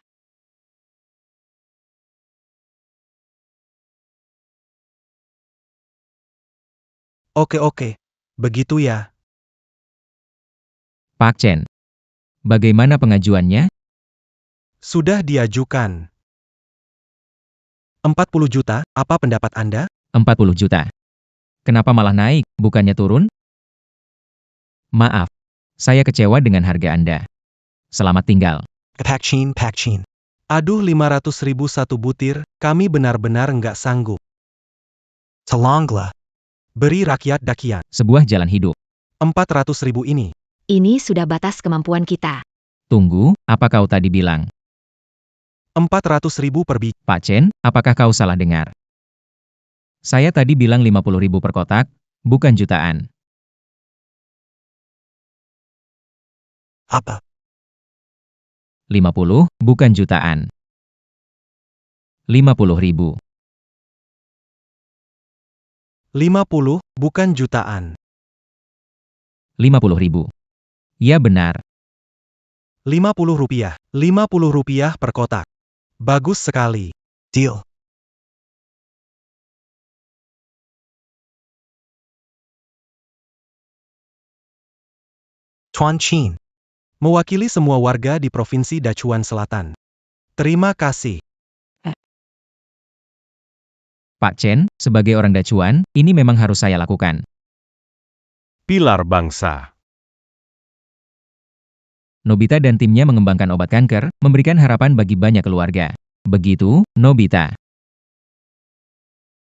Oke. Begitu ya. Pak Chen. Bagaimana pengajuannya? Sudah diajukan. 40 juta, apa pendapat Anda? 40 juta. Kenapa malah naik, bukannya turun? Maaf. Saya kecewa dengan harga Anda. Selamat tinggal. Pak Chin. Aduh 500.000 satu butir, kami benar-benar nggak sanggup. Tolonglah. Beri rakyat Dakian. Sebuah jalan hidup. 400.000 ini. Ini sudah batas kemampuan kita. Tunggu, apa kau tadi bilang? 400.000 per biji. Pak Chen, apakah kau salah dengar? Saya tadi bilang 50.000 per kotak, bukan jutaan. Apa? 50, bukan jutaan. 50.000. 50, bukan jutaan. 50.000. Ya benar. 50 rupiah. 50 rupiah per kotak. Bagus sekali. Deal. Tuan Chin. Mewakili semua warga di Provinsi Dachuan Selatan. Terima kasih. Pak Chen, sebagai orang Dacuan, ini memang harus saya lakukan. Pilar bangsa. Nobita dan timnya mengembangkan obat kanker, memberikan harapan bagi banyak keluarga. Begitu, Nobita.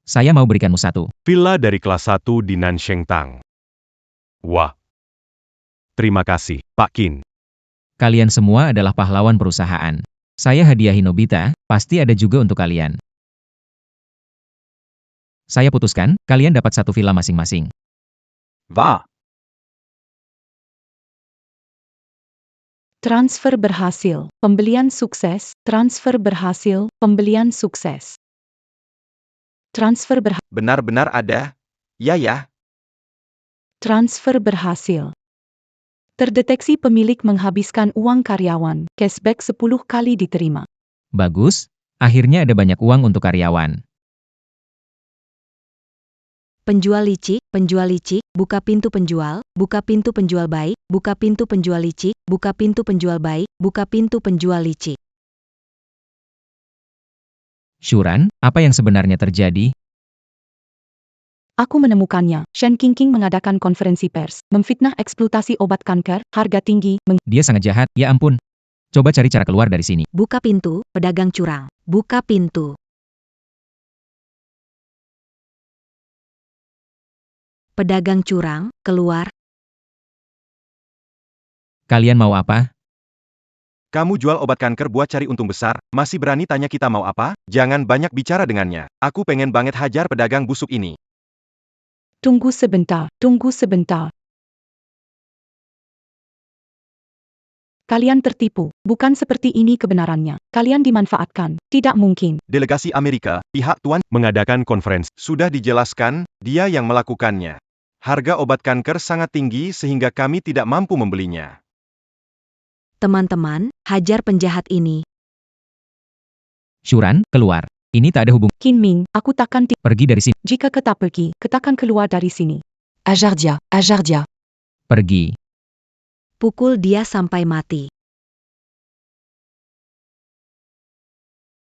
Saya mau berikanmu satu. Villa dari kelas 1 di Nanshengtang. Wah. Terima kasih, Pak Qin. Kalian semua adalah pahlawan perusahaan. Saya hadiahi Nobita, pasti ada juga untuk kalian. Saya putuskan, kalian dapat satu villa masing-masing. Wahr. Transfer berhasil. Pembelian sukses. Transfer berhasil. Pembelian sukses. Transfer berhasil. Benar-benar ada? Ya. Transfer berhasil. Terdeteksi pemilik menghabiskan uang karyawan. Cashback 10 kali diterima. Bagus, akhirnya ada banyak uang untuk karyawan. Penjual licik, buka pintu penjual baik, buka pintu penjual licik, buka pintu penjual baik, buka pintu penjual licik. Shuran, apa yang sebenarnya terjadi? Aku menemukannya. Shen Qingqing mengadakan konferensi pers, memfitnah eksploitasi obat kanker, harga tinggi, Dia sangat jahat, ya ampun. Coba cari cara keluar dari sini. Buka pintu, pedagang curang. Buka pintu. Pedagang curang, keluar. Kalian mau apa? Kamu jual obat kanker buat cari untung besar, masih berani tanya kita mau apa? Jangan banyak bicara dengannya. Aku pengen banget hajar pedagang busuk ini. Tunggu sebentar. Kalian tertipu. Bukan seperti ini kebenarannya. Kalian dimanfaatkan. Tidak mungkin. Delegasi Amerika, pihak tuan, Mengadakan konferensi. sudah dijelaskan, dia yang melakukannya. Harga obat kanker sangat tinggi sehingga kami tidak mampu membelinya. Teman-teman, hajar penjahat ini. Shuran, keluar. Ini tak ada hubungan. Qin Ming, aku takkan Pergi dari sini. Jika kita pergi, kita akan keluar dari sini. Ajardia. Pergi. Pukul dia sampai mati.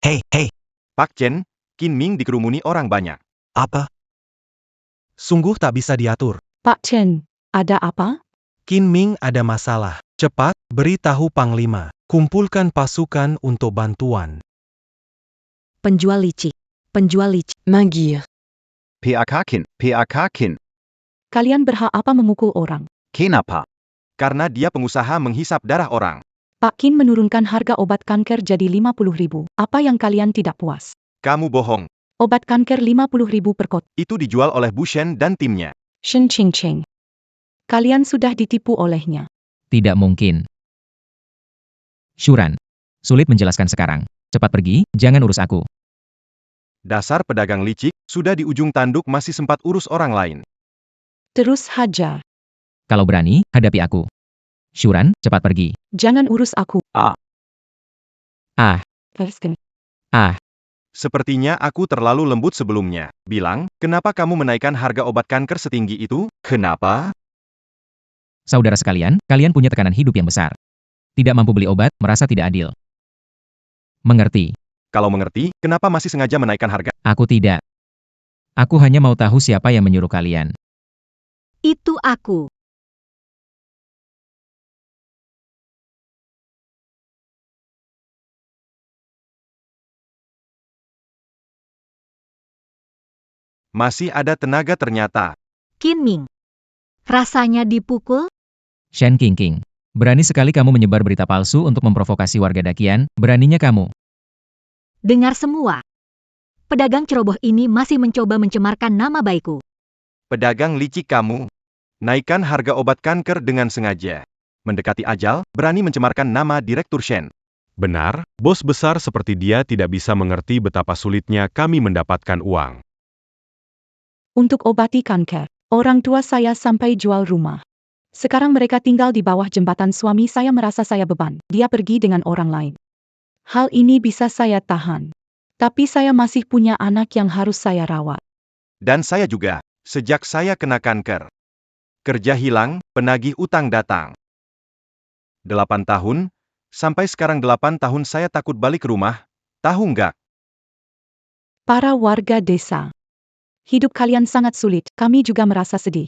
Hey, Pak Chen, Qin Ming dikerumuni orang banyak. apa? Sungguh tak bisa diatur. Pak Chen, ada apa? Qin Ming ada masalah. Cepat, beritahu Panglima. Kumpulkan pasukan untuk bantuan. Penjual licik. Mangir. PAK Kin. Kalian berhak apa memukul orang? Kenapa? Karena dia pengusaha menghisap darah orang. Pak Qin menurunkan harga obat kanker jadi 50.000. Apa yang kalian tidak puas? Kamu bohong. Obat kanker 50.000 per kot. Itu dijual oleh Bu Shen dan timnya. Shen Qingqing. Kalian sudah ditipu olehnya. Tidak mungkin. Shuran. Sulit menjelaskan sekarang. Cepat pergi, jangan urus aku. Dasar pedagang licik, sudah di ujung tanduk masih sempat urus orang lain. Terus hajar. Kalau berani, hadapi aku. Shuran, cepat pergi. Jangan urus aku. Ah. Sepertinya aku terlalu lembut sebelumnya. Bilang, kenapa kamu menaikkan harga obat kanker setinggi itu? Kenapa? Saudara sekalian, kalian punya tekanan hidup yang besar. Tidak mampu beli obat, merasa tidak adil. Mengerti. Kalau mengerti, kenapa masih sengaja menaikkan harga? Aku tidak. Aku hanya mau tahu siapa yang menyuruh kalian. Itu aku. Masih ada tenaga ternyata. Qin Ming. Rasanya dipukul? Shen Qingqing. Berani sekali kamu menyebar berita palsu untuk memprovokasi warga Dakian, beraninya kamu. Dengar semua. Pedagang ceroboh ini masih mencoba mencemarkan nama baikku. Pedagang licik kamu. Naikkan harga obat kanker dengan sengaja. Mendekati ajal, berani mencemarkan nama Direktur Shen. Benar, bos besar seperti dia tidak bisa mengerti betapa sulitnya kami mendapatkan uang. Untuk obati kanker, orang tua saya sampai jual rumah. Sekarang mereka tinggal di bawah jembatan. Suami saya merasa saya beban. Dia pergi dengan orang lain. Hal ini bisa saya tahan. Tapi saya masih punya anak yang harus saya rawat. Dan saya juga, sejak saya kena kanker. Kerja hilang, penagih utang datang. 8 tahun, sampai sekarang 8 tahun saya takut balik ke rumah, tahu nggak? Para warga desa. Hidup kalian sangat sulit, kami juga merasa sedih.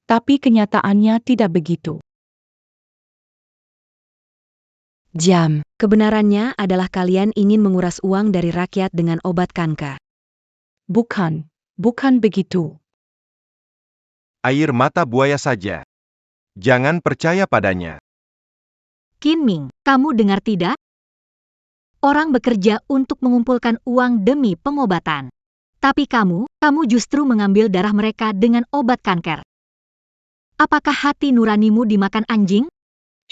Tapi kenyataannya tidak begitu. Jam. Kebenarannya adalah kalian ingin menguras uang dari rakyat dengan obat kanker. Bukan begitu. Air mata buaya saja. Jangan percaya padanya. Qin Ming, kamu dengar tidak? Orang bekerja untuk mengumpulkan uang demi pengobatan. Tapi kamu justru mengambil darah mereka dengan obat kanker. Apakah hati nuranimu dimakan anjing?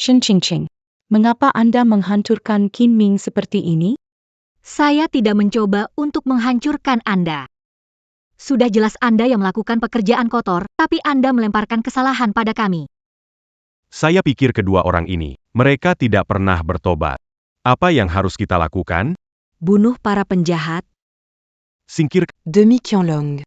Shen Qingqing, mengapa Anda menghancurkan Qin Ming seperti ini? Saya tidak mencoba untuk menghancurkan Anda. Sudah jelas Anda yang melakukan pekerjaan kotor, tapi Anda melemparkan kesalahan pada kami. Saya pikir kedua orang ini, mereka tidak pernah bertobat. Apa yang harus kita lakukan? Bunuh para penjahat. Singkirkan Demi Qianlong.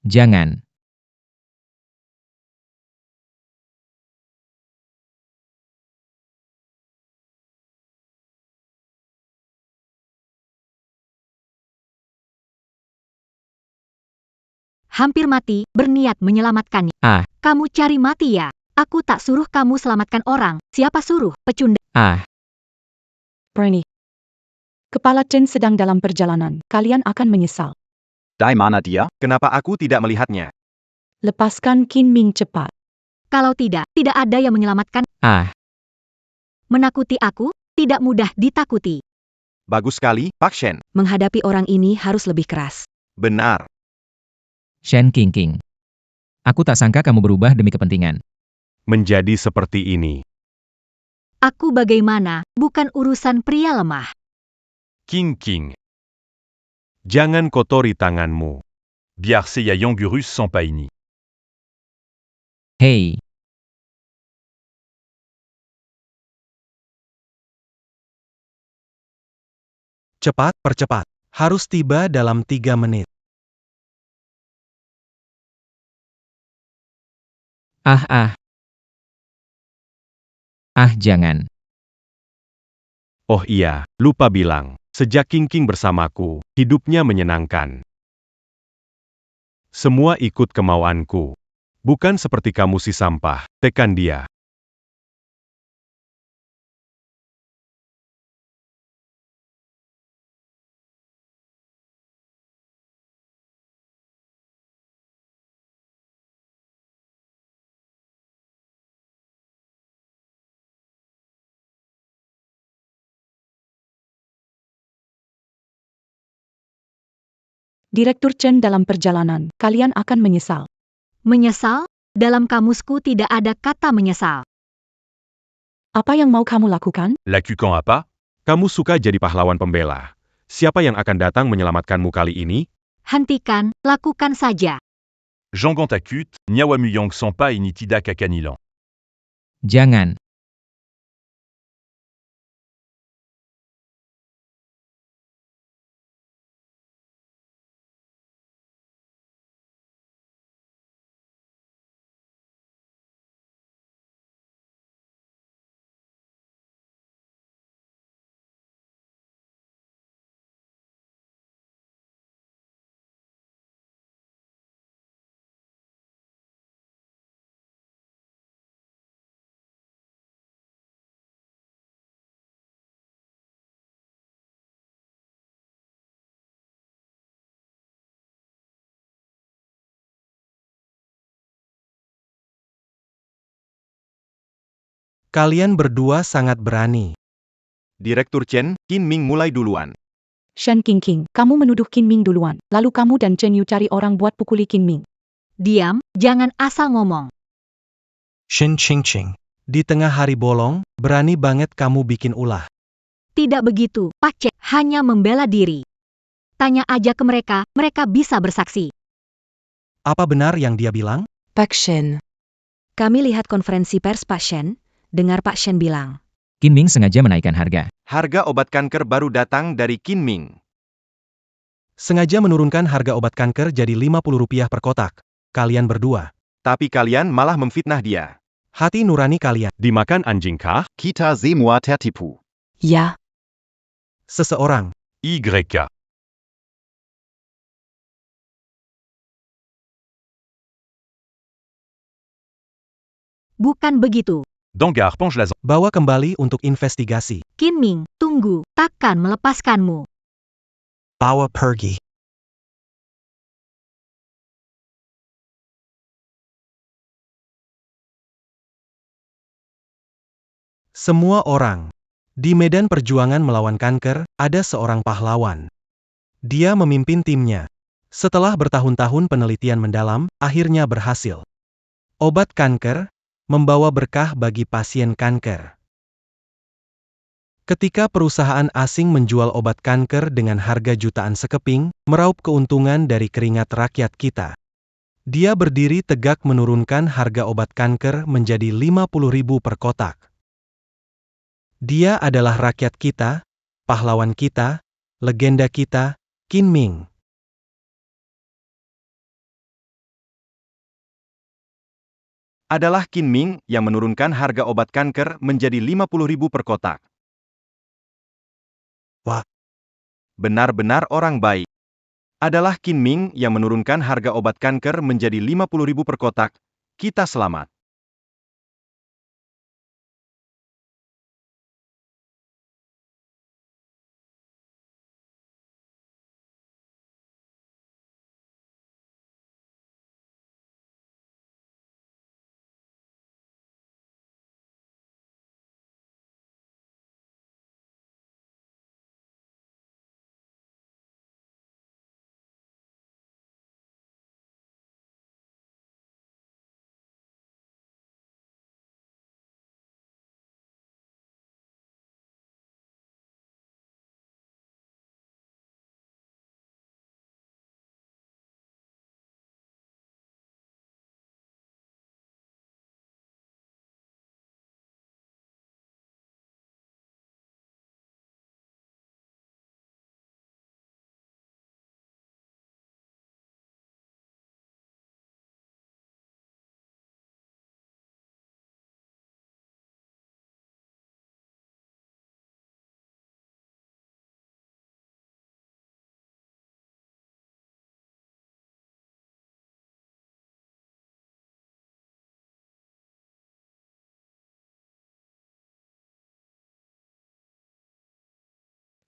Jangan. Hampir mati, berniat menyelamatkannya. Ah. Kamu cari mati ya? Aku tak suruh kamu selamatkan orang. Siapa suruh? Pecundang. Ah. Bernie. Kepala Chen sedang dalam perjalanan. Kalian akan menyesal. Di mana dia? Kenapa aku tidak melihatnya? Lepaskan Qin Ming cepat. Kalau tidak ada yang menyelamatkan. Ah. Menakuti aku, tidak mudah ditakuti. Bagus sekali, Pak Shen. Menghadapi orang ini harus lebih keras. Benar. Shen Qingqing. Aku tak sangka kamu berubah demi kepentingan. menjadi seperti ini. Aku bagaimana, bukan urusan pria lemah. King. Jangan kotori tanganmu. Biar Seiya Yonggurus sans pas ini. Hei. Cepat, percepat. Harus tiba dalam 3 menit. Ah, jangan. Oh iya, lupa bilang. Sejak King bersamaku, hidupnya menyenangkan. Semua ikut kemauanku. Bukan seperti kamu si sampah, tekan dia. Direktur Chen dalam perjalanan, kalian akan menyesal. Menyesal? Dalam kamusku tidak ada kata menyesal. Apa yang mau kamu lakukan? Lacucan apa? Kamu suka jadi pahlawan pembela. Siapa yang akan datang menyelamatkanmu kali ini? Hentikan, lakukan saja. Jangan takut, Nyawamuyong sans pas ini tidak akan hilang. Jangan. Kalian berdua sangat berani. Direktur Chen, Qin Ming mulai duluan. Shen King, kamu menuduh Qin Ming duluan. Lalu kamu dan Chen Yu cari orang buat pukuli Qin Ming. Diam, jangan asal ngomong. Shin Ching Ching. Di tengah hari bolong, berani banget kamu bikin ulah. Tidak begitu, Pak Cek hanya membela diri. Tanya aja ke mereka, mereka bisa bersaksi. Apa benar yang dia bilang? Pak Shen. Kami lihat konferensi pers Pak Shen, dengar Pak Shen bilang. Kinming sengaja menaikkan harga. Harga obat kanker baru datang dari Kinming. Sengaja menurunkan harga obat kanker jadi Rp50 per kotak. Kalian berdua. Tapi kalian malah memfitnah dia. Hati nurani kalian. Dimakan anjing kah? Kita semua tertipu. Ja. Seseorang. YK. Bukan begitu. Dangar penche la zone. Bawa kembali untuk investigasi. Kinming, tunggu, takkan melepaskanmu. Bawa pergi. Semua orang. Di medan perjuangan melawan kanker, ada seorang pahlawan. Dia memimpin timnya. Setelah bertahun-tahun penelitian mendalam, akhirnya berhasil. Obat kanker membawa berkah bagi pasien kanker. Ketika perusahaan asing menjual obat kanker dengan harga jutaan sekeping, meraup keuntungan dari keringat rakyat kita. Dia berdiri tegak menurunkan harga obat kanker menjadi Rp50.000 per kotak. Dia adalah rakyat kita, pahlawan kita, legenda kita, Kinming. Adalah Kinming yang menurunkan harga obat kanker menjadi Rp50.000 per kotak. Wah. Benar-benar orang baik. Adalah Kinming yang menurunkan harga obat kanker menjadi Rp50.000 per kotak. Kita selamat.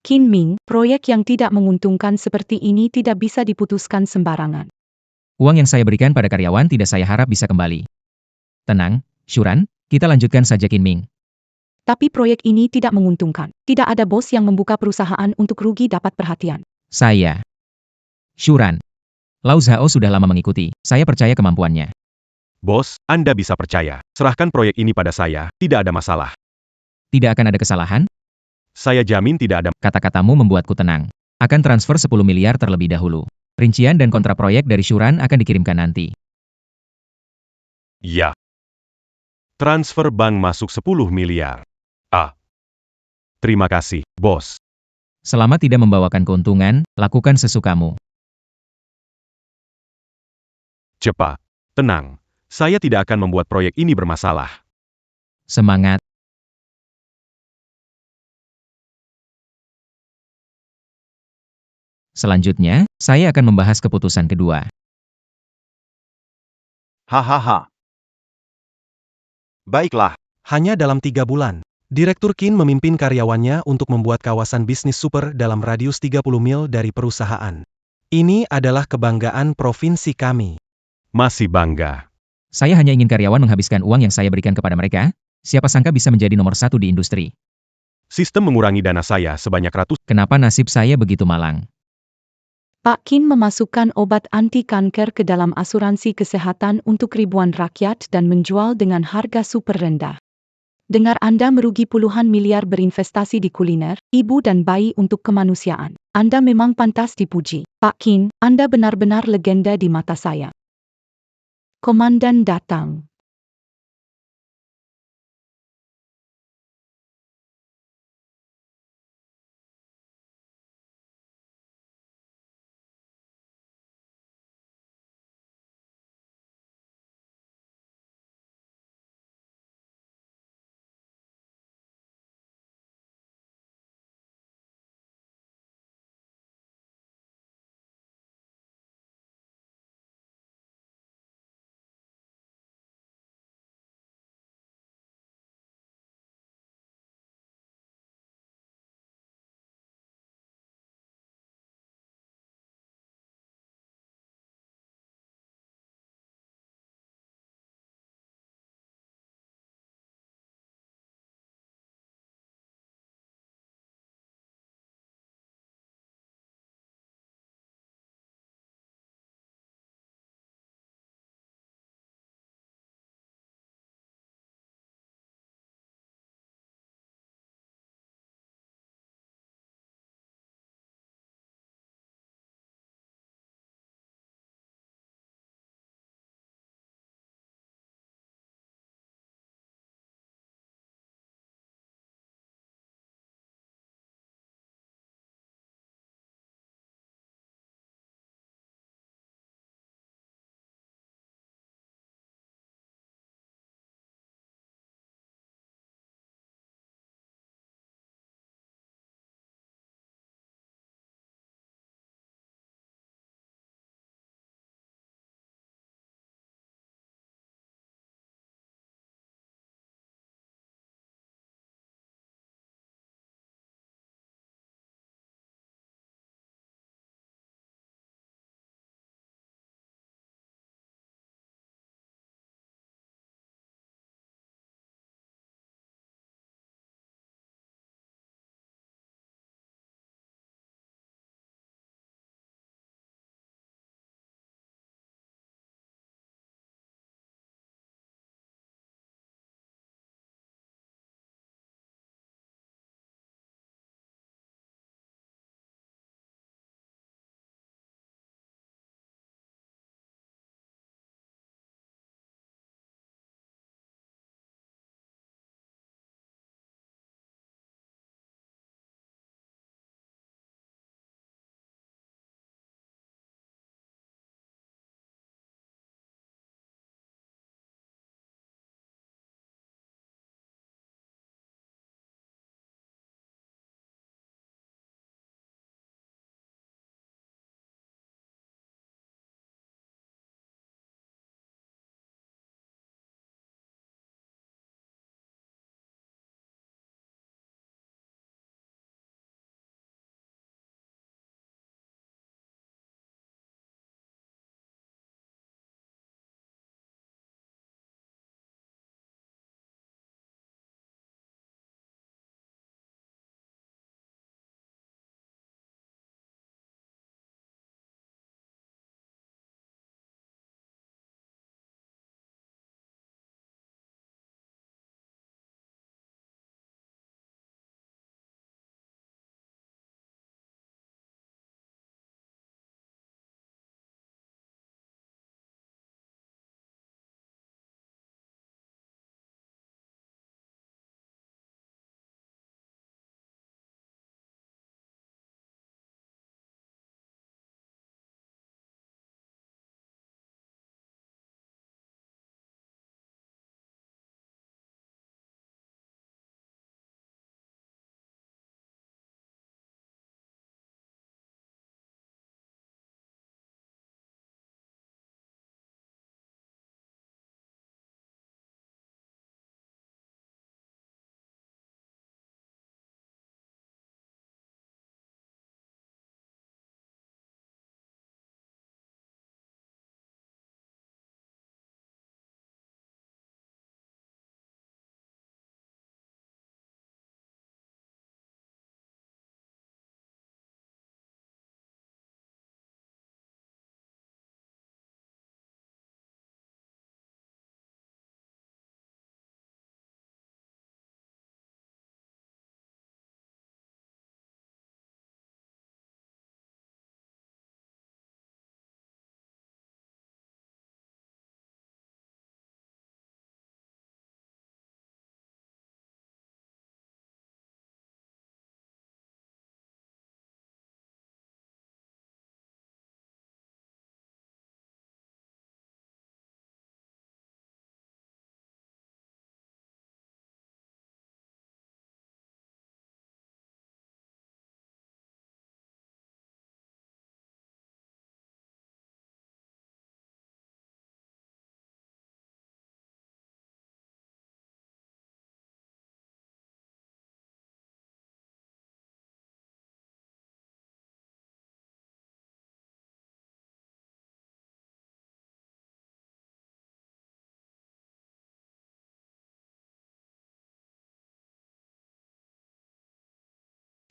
Kinming, proyek yang tidak menguntungkan seperti ini tidak bisa diputuskan sembarangan. Uang yang saya berikan pada karyawan tidak saya harap bisa kembali. Tenang, Shuran, kita lanjutkan saja Kinming. Tapi proyek ini tidak menguntungkan. Tidak ada bos yang membuka perusahaan untuk rugi dapat perhatian. Saya. Shuran. Lau Zhao sudah lama mengikuti, saya percaya kemampuannya. Bos, Anda bisa percaya. Serahkan proyek ini pada saya, tidak ada masalah. Tidak akan ada kesalahan? Saya jamin tidak ada. Kata-katamu membuatku tenang. Akan transfer 10 miliar terlebih dahulu. Rincian dan kontrak proyek dari Shuran akan dikirimkan nanti. Ya. Transfer bank masuk 10 miliar. Terima kasih, bos. Selama tidak membawakan keuntungan, lakukan sesukamu. Cepat. Tenang. Saya tidak akan membuat proyek ini bermasalah. Semangat. Selanjutnya, saya akan membahas keputusan kedua. Hahaha. Baiklah. Hanya dalam 3 bulan, Direktur Kin memimpin karyawannya untuk membuat kawasan bisnis super dalam radius 30 mil dari perusahaan. Ini adalah kebanggaan provinsi kami. Masih bangga. Saya hanya ingin karyawan menghabiskan uang yang saya berikan kepada mereka. Siapa sangka bisa menjadi nomor 1 di industri. Sistem mengurangi dana saya sebanyak Kenapa nasib saya begitu malang? Pak Kin memasukkan obat anti kanker ke dalam asuransi kesehatan untuk ribuan rakyat dan menjual dengan harga super rendah. Dengar Anda merugi puluhan miliar berinvestasi di kuliner, ibu dan bayi untuk kemanusiaan. Anda memang pantas dipuji. Pak Kin, Anda benar-benar legenda di mata saya. Komandan datang.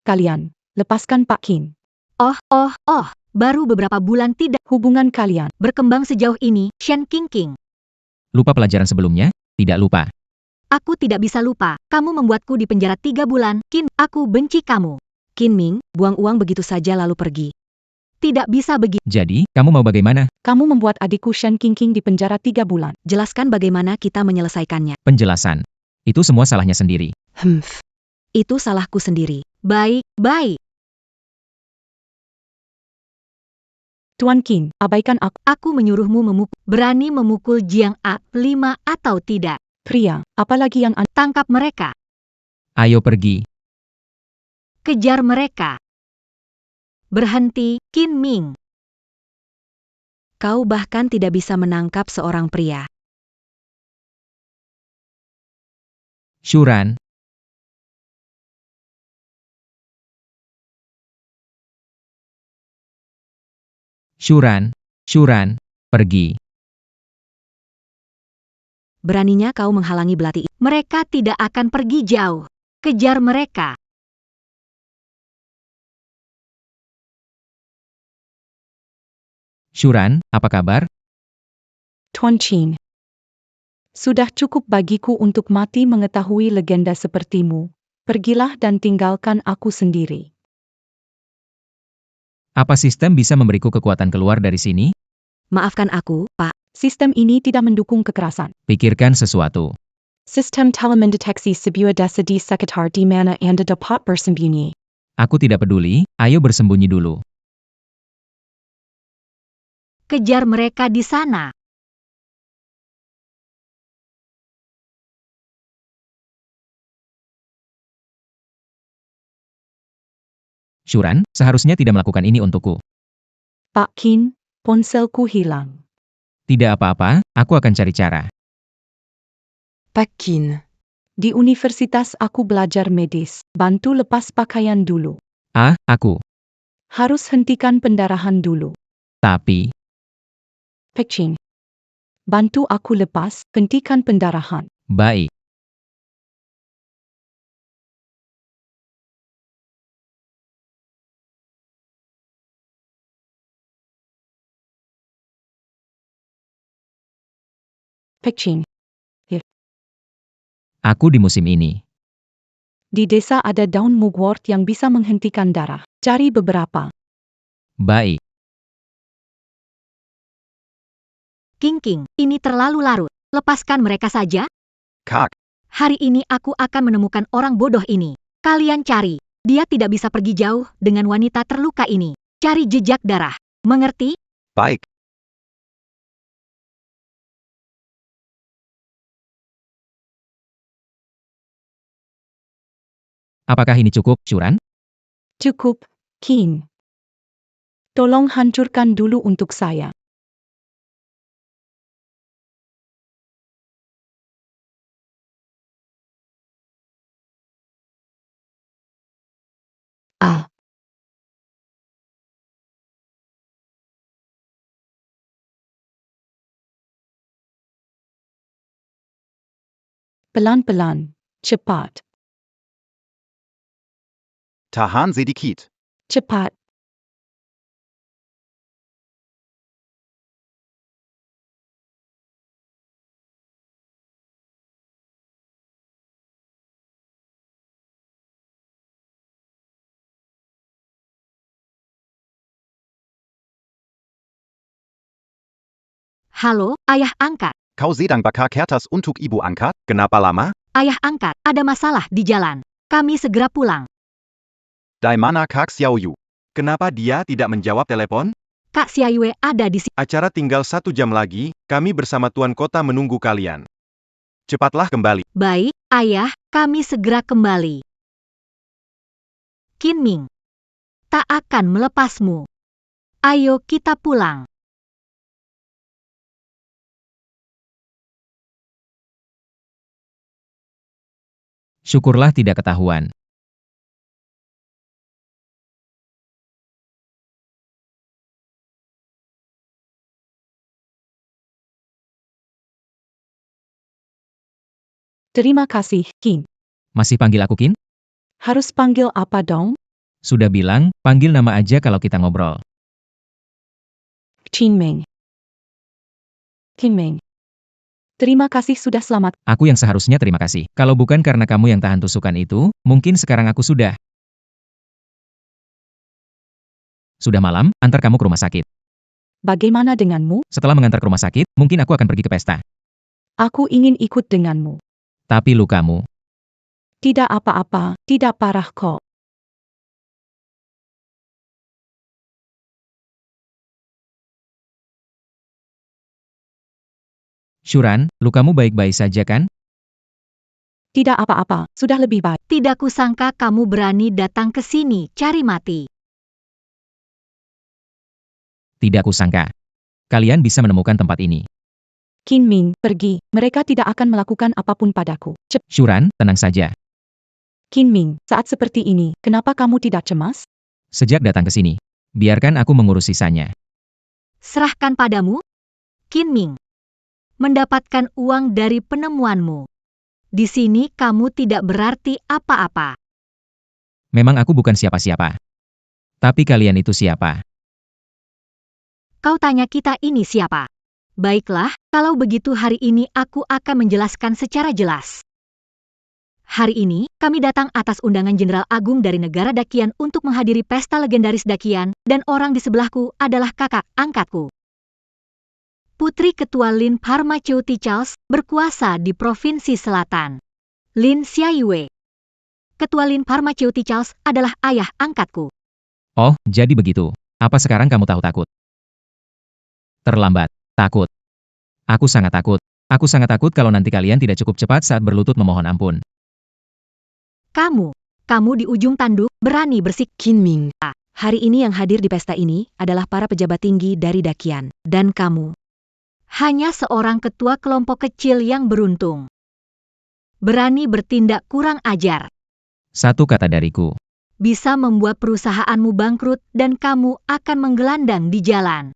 Kalian, lepaskan Pak Qin. Baru beberapa bulan tidak Hubungan kalian, berkembang sejauh ini, Shen Qingqing. Lupa pelajaran sebelumnya? Tidak lupa. Aku tidak bisa lupa, kamu membuatku di penjara 3 bulan, Qin, aku benci kamu. Qin Ming, buang uang begitu saja lalu pergi. Tidak bisa begitu. Jadi, kamu mau bagaimana? kamu membuat adikku Shen Qingqing di penjara 3 bulan. Jelaskan bagaimana kita menyelesaikannya. Penjelasan. Itu semua salahnya sendiri. Itu salahku sendiri. Baik. Tuan Qin, abaikan aku. Aku menyuruhmu berani memukul Jiang A5 atau tidak. Pria, apalagi yang Tangkap mereka. Ayo pergi. Kejar mereka. Berhenti, Qin Ming. Kau bahkan tidak bisa menangkap seorang pria. Shuran. Shuran, pergi. Beraninya kau menghalangi belati. Mereka tidak akan pergi jauh. Kejar mereka. Shuran, apa kabar? Tuan Qin. Sudah cukup bagiku untuk mati mengetahui legenda sepertimu. Pergilah dan tinggalkan aku sendiri. Apa sistem bisa memberiku kekuatan keluar dari sini? Maafkan aku, Pak. Sistem ini tidak mendukung kekerasan. Pikirkan sesuatu. Sistem telah mendeteksi sebuah desa di sekitar di mana Anda dapat bersembunyi. Aku tidak peduli, ayo bersembunyi dulu. Kejar mereka di sana. Shuran, seharusnya tidak melakukan ini untukku. Pak Qin, ponselku hilang. Tidak apa-apa, aku akan cari cara. Pak Qin. Di universitas aku belajar medis. Bantu lepas pakaian dulu. Aku. Harus hentikan pendarahan dulu. Tapi, Pak Qin. Bantu aku lepas, hentikan pendarahan. baik. Pak Qin. Aku di musim ini. Di desa ada daun mugwort yang bisa menghentikan darah. Cari beberapa. Baik. Qingqing, ini terlalu larut. Lepaskan mereka saja. Kak, Hari ini aku akan menemukan orang bodoh ini. Kalian cari. Dia tidak bisa pergi jauh dengan wanita terluka ini. Cari jejak darah. Mengerti? baik. Apakah ini cukup, Shuran? Cukup, Qin. Tolong hancurkan dulu untuk saya. Pelan-pelan. Cepat. Tahan sedikit. Cepat. Halo, ayah angkat. Kau sedang bakar kertas untuk ibu angkat? Kenapa lama? Ayah angkat, ada masalah di jalan. Kami segera pulang. Dari mana Kak Xiaoyu? Kenapa dia tidak menjawab telepon? Kak Xiaoyue ada di sini. Acara tinggal 1 jam lagi, kami bersama Tuan Kota menunggu kalian. Cepatlah kembali. Baik, ayah, kami segera kembali. Qin Ming. Tak akan melepasmu. Ayo kita pulang. Syukurlah tidak ketahuan. Terima kasih, Qin. Masih panggil aku Qin? Harus panggil apa dong? Sudah bilang, panggil nama aja kalau kita ngobrol. Qinming. Qinming. Terima kasih sudah selamat. Aku yang seharusnya terima kasih. Kalau bukan karena kamu yang tahan tusukan itu, mungkin sekarang aku sudah. Sudah malam, antar kamu ke rumah sakit. Bagaimana denganmu? Setelah mengantar ke rumah sakit, mungkin aku akan pergi ke pesta. Aku ingin ikut denganmu. Tapi lukamu. Tidak apa-apa, tidak parah kok. Shuran, lukamu baik-baik saja kan? Tidak apa-apa, sudah lebih baik. Tidak kusangka kamu berani datang ke sini cari mati. Tidak kusangka. Kalian bisa menemukan tempat ini. Qinming, pergi. Mereka tidak akan melakukan apapun padaku. Shuran, tenang saja. Qinming, saat seperti ini, kenapa kamu tidak cemas? Sejak datang ke sini, biarkan aku mengurus sisanya. Serahkan padamu, Qinming. Mendapatkan uang dari penemuanmu. Di sini kamu tidak berarti apa-apa. Memang aku bukan siapa-siapa. Tapi kalian itu siapa? Kau tanya kita ini siapa? Baiklah, kalau begitu hari ini aku akan menjelaskan secara jelas. Hari ini, kami datang atas undangan Jenderal Agung dari negara Dakian untuk menghadiri pesta legendaris Dakian, dan orang di sebelahku adalah kakak angkatku. Putri Ketua Lin Pharmaceutical Charles berkuasa di Provinsi Selatan. Lin Xiaiyue. Ketua Lin Pharmaceutical Charles adalah ayah angkatku. Oh, jadi begitu. Apa sekarang kamu tahu takut? Terlambat. Takut. Aku sangat takut. Aku sangat takut kalau nanti kalian tidak cukup cepat saat berlutut memohon ampun. Kamu di ujung tanduk, berani bersik. Qinming. Hari ini yang hadir di pesta ini adalah para pejabat tinggi dari Dakian. Dan kamu. Hanya seorang ketua kelompok kecil yang beruntung. Berani bertindak kurang ajar. Satu kata dariku. Bisa membuat perusahaanmu bangkrut dan kamu akan menggelandang di jalan.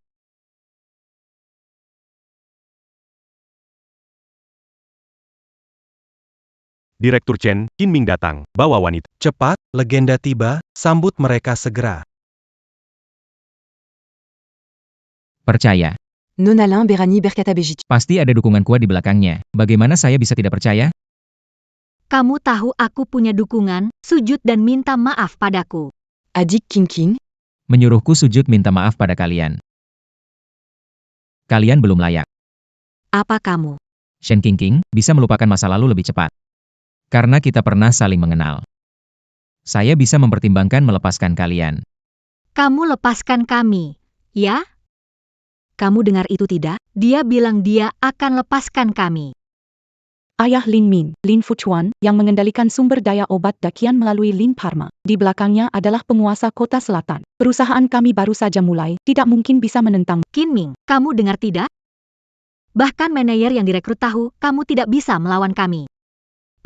Direktur Chen, Qinming datang, bawa wanita. Cepat, legenda tiba, sambut mereka segera. Percaya. Non-Alain Berani Berkatabejit. Pasti ada dukungan kuat di belakangnya. Bagaimana saya bisa tidak percaya? Kamu tahu aku punya dukungan, sujud dan minta maaf padaku. Adik Qingqing. Menyuruhku sujud minta maaf pada kalian. Kalian belum layak. Apa kamu? Shen Qingqing bisa melupakan masa lalu lebih cepat. Karena kita pernah saling mengenal. Saya bisa mempertimbangkan melepaskan kalian. Kamu lepaskan kami, ya? Kamu dengar itu tidak? Dia bilang dia akan lepaskan kami. Ayah Lin Min, Lin Fuchuan, yang mengendalikan sumber daya obat Dakian melalui Lin Pharma. Di belakangnya adalah penguasa kota selatan. Perusahaan kami baru saja mulai, tidak mungkin bisa menentang. Qinming, kamu dengar tidak? Bahkan manajer yang direkrut tahu kamu tidak bisa melawan kami.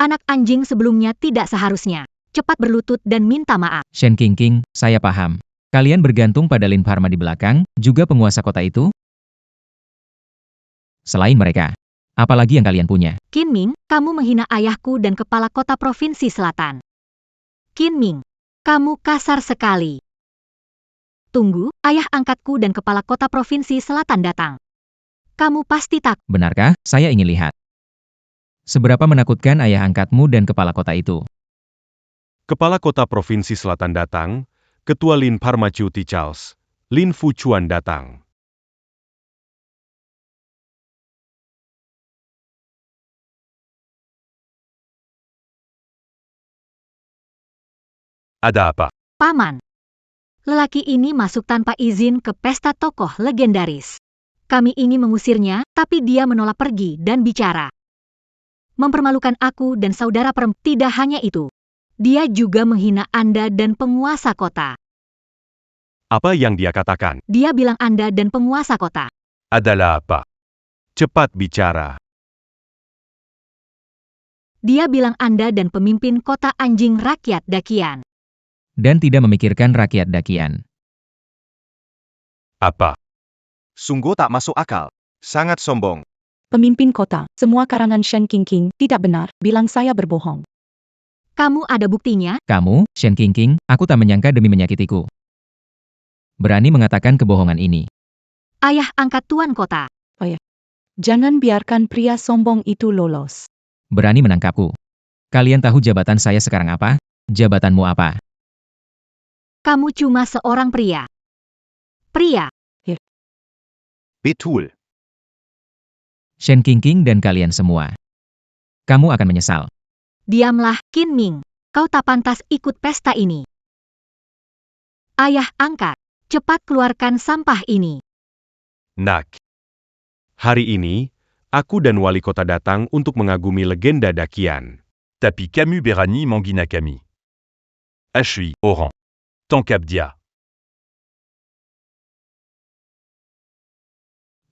Anak anjing sebelumnya tidak seharusnya. Cepat berlutut dan minta maaf. Shen Qingqing, saya paham. Kalian bergantung pada Lin Pharma di belakang, juga penguasa kota itu? Selain mereka, apalagi yang kalian punya? Qinming, kamu menghina ayahku dan kepala kota Provinsi Selatan. Qinming, kamu kasar sekali. Tunggu, ayah angkatku dan kepala kota Provinsi Selatan datang. Kamu pasti takut. Benarkah? Saya ingin lihat. Seberapa menakutkan ayah angkatmu dan kepala kota itu? Kepala Kota Provinsi Selatan datang, Ketua Lin Pharmaceutical Charles, Lin Fuchuan datang. Ada apa? Paman. Lelaki ini masuk tanpa izin ke pesta tokoh legendaris. Kami ingin mengusirnya, tapi dia menolak pergi dan bicara. Mempermalukan aku dan saudara perempuan. Tidak hanya itu. Dia juga menghina Anda dan penguasa kota. Apa yang dia katakan? Dia bilang Anda dan penguasa kota. Adalah apa? Cepat bicara. Dia bilang Anda dan pemimpin kota anjing rakyat Dakian. Dan tidak memikirkan rakyat Dakian. Apa? Sungguh tak masuk akal. Sangat sombong. Pemimpin kota, semua karangan Shen Qingqing, tidak benar, bilang saya berbohong. Kamu ada buktinya? Kamu, Shen Qingqing, aku tak menyangka demi menyakitiku. Berani mengatakan kebohongan ini. Ayah angkat Tuan Kota. Jangan biarkan pria sombong itu lolos. Berani menangkapku. Kalian tahu jabatan saya sekarang apa? Jabatanmu apa? Kamu cuma seorang pria. Pria. Betul. Shen Qingqing dan kalian semua. Kamu akan menyesal. Diamlah, Qin Ming. Kau tak pantas ikut pesta ini. Ayah angkat. Cepat keluarkan sampah ini. Nak. Hari ini, aku dan wali kota datang untuk mengagumi legenda dakian. Tapi Camus Berani Manguina Kami. Hui, Oran. Tankab Dia.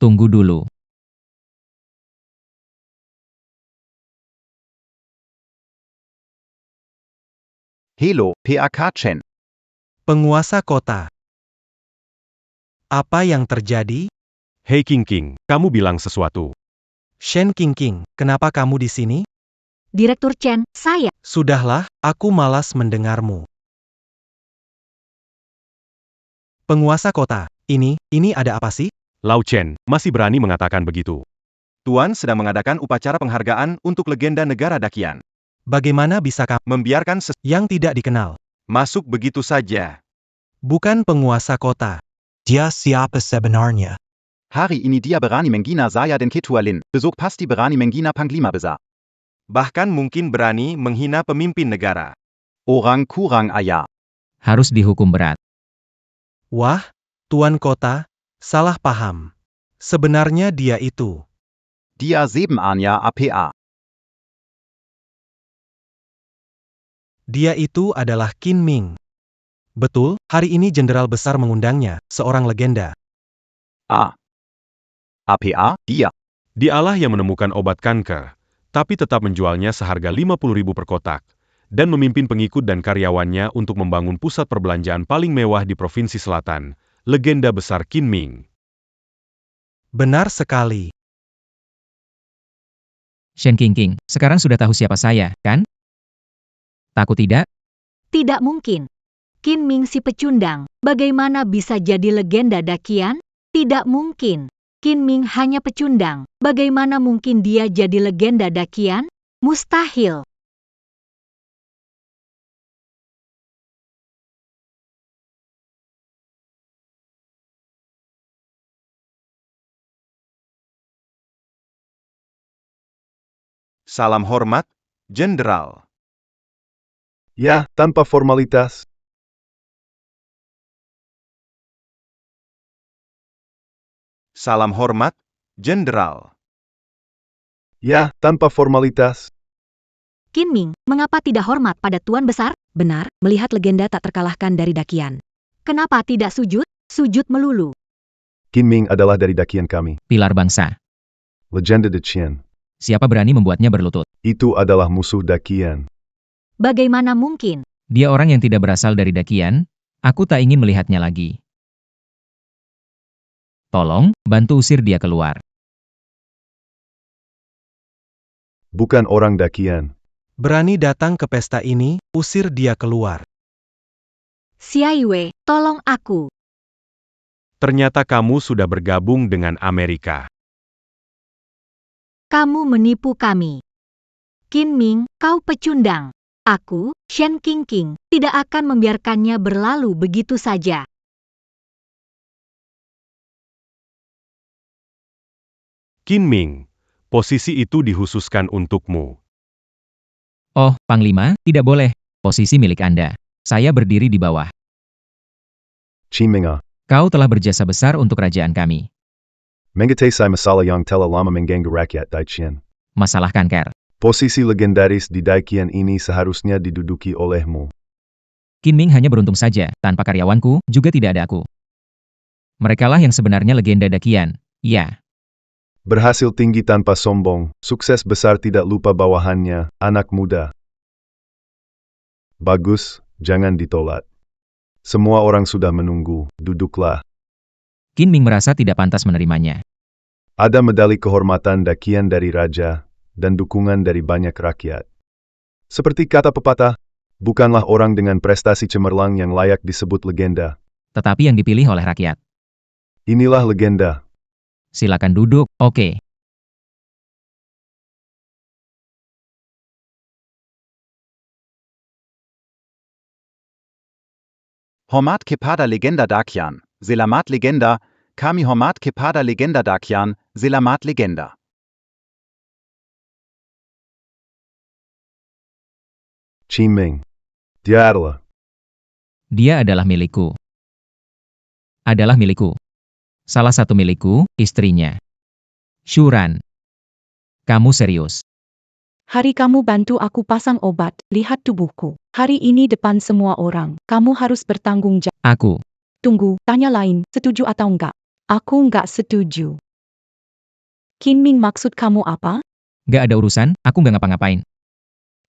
Tunggu dulu. Hello, PAK Chen. Penguasa kota. Apa yang terjadi? Hei Qingqing, kamu bilang sesuatu. Shen Qingqing, kenapa kamu di sini? Direktur Chen, saya. Sudahlah, aku malas mendengarmu. Penguasa kota, ini ada apa sih? Lao Chen, masih berani mengatakan begitu. Tuan sedang mengadakan upacara penghargaan untuk legenda negara dakian. Bagaimana bisa kamu Membiarkan yang tidak dikenal? masuk begitu saja. Bukan penguasa kota. Dia siapa sebenarnya? Hari ini dia berani menghina saya dan Ketua Lin. Besok pasti berani menghina Panglima Besar. Bahkan mungkin berani menghina pemimpin negara. Orang kurang ajar. Harus dihukum berat. Wah, Tuan Kota, salah paham. Sebenarnya dia itu. Dia sebenarnya APA. Dia itu adalah Qin Ming. Betul, hari ini Jenderal Besar mengundangnya, seorang legenda. APA, dia. Dialah yang menemukan obat kanker, tapi tetap menjualnya seharga 50.000 per kotak, dan memimpin pengikut dan karyawannya untuk membangun pusat perbelanjaan paling mewah di Provinsi Selatan, legenda besar Qin Ming. Benar sekali. Shen Qingqing, sekarang sudah tahu siapa saya, kan? Takut tidak? Tidak mungkin. Qin Ming si pecundang, bagaimana bisa jadi legenda dakian? Tidak mungkin. Qin Ming hanya pecundang, bagaimana mungkin dia jadi legenda dakian? Mustahil. Salam hormat, Jenderal. Ya, tanpa formalitas. Salam hormat, Jenderal. Ya, tanpa formalitas. Qin Ming, mengapa tidak hormat pada Tuan Besar? Benar, melihat legenda tak terkalahkan dari dakian. Kenapa tidak sujud? Sujud melulu. Qin Ming adalah dari dakian kami. Pilar bangsa. Legenda de Qian. Siapa berani membuatnya berlutut? Itu adalah musuh dakian. Bagaimana mungkin? Dia orang yang tidak berasal dari dakian. Aku tak ingin melihatnya lagi. Tolong, bantu usir dia keluar. Bukan orang dakian. Berani datang ke pesta ini, usir dia keluar. Xiai Wei, tolong aku. Ternyata kamu sudah bergabung dengan Amerika. Kamu menipu kami. Qin Ming, kau pecundang. Aku, Shen Qingqing, tidak akan membiarkannya berlalu begitu saja. Qin Ming, posisi itu dikhususkan untukmu. Oh, Panglima, tidak boleh. Posisi milik Anda. Saya berdiri di bawah. Qin Ming Kau telah berjasa besar untuk kerajaan kami. Mengatay sai masalah yang telah lama mengganggu rakyat Daician. Masalah kanker. Posisi legendaris di Daician ini seharusnya diduduki olehmu. Qin Ming hanya beruntung saja, tanpa karyawanku, juga tidak ada aku. Merekalah yang sebenarnya legenda dakian, ya. Berhasil tinggi tanpa sombong, sukses besar tidak lupa bawahannya, anak muda. Bagus, jangan ditolak. Semua orang sudah menunggu, duduklah. Qin Ming merasa tidak pantas menerimanya. Ada medali kehormatan dakian dari raja, dan dukungan dari banyak rakyat. Seperti kata pepatah, bukanlah orang dengan prestasi cemerlang yang layak disebut legenda. Tetapi yang dipilih oleh rakyat. Inilah legenda. Silakan duduk, oke. Hormat kepada legenda Dakian, selamat legenda, kami hormat kepada legenda Dakian, selamat legenda. Qin Ming. Dia adalah. Dia adalah milikku. Adalah milikku. Salah satu milikku, istrinya. Shuran. Kamu serius? Hari kamu bantu aku pasang obat, lihat tubuhku. Hari ini depan semua orang, kamu harus bertanggung jawab. Aku. Tunggu, tanya lain, setuju atau enggak? Aku enggak setuju. Qin Ming, maksud kamu apa? Gak ada urusan, aku gak ngapa-ngapain.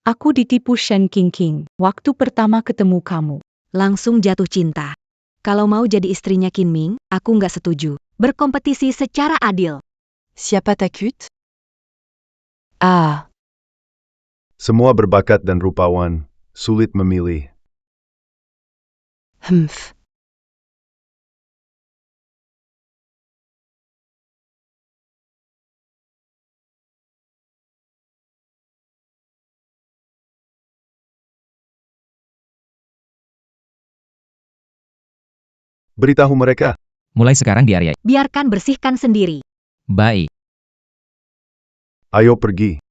Aku ditipu Shen Qingqing, waktu pertama ketemu kamu. Langsung jatuh cinta. Kalau mau jadi istrinya Qin Ming, aku nggak setuju. Berkompetisi secara adil. Siapa takut? Semua berbakat dan rupawan, sulit memilih. Humph. Beritahu mereka. Mulai sekarang di area. Biarkan bersihkan sendiri. Baik. Ayo pergi.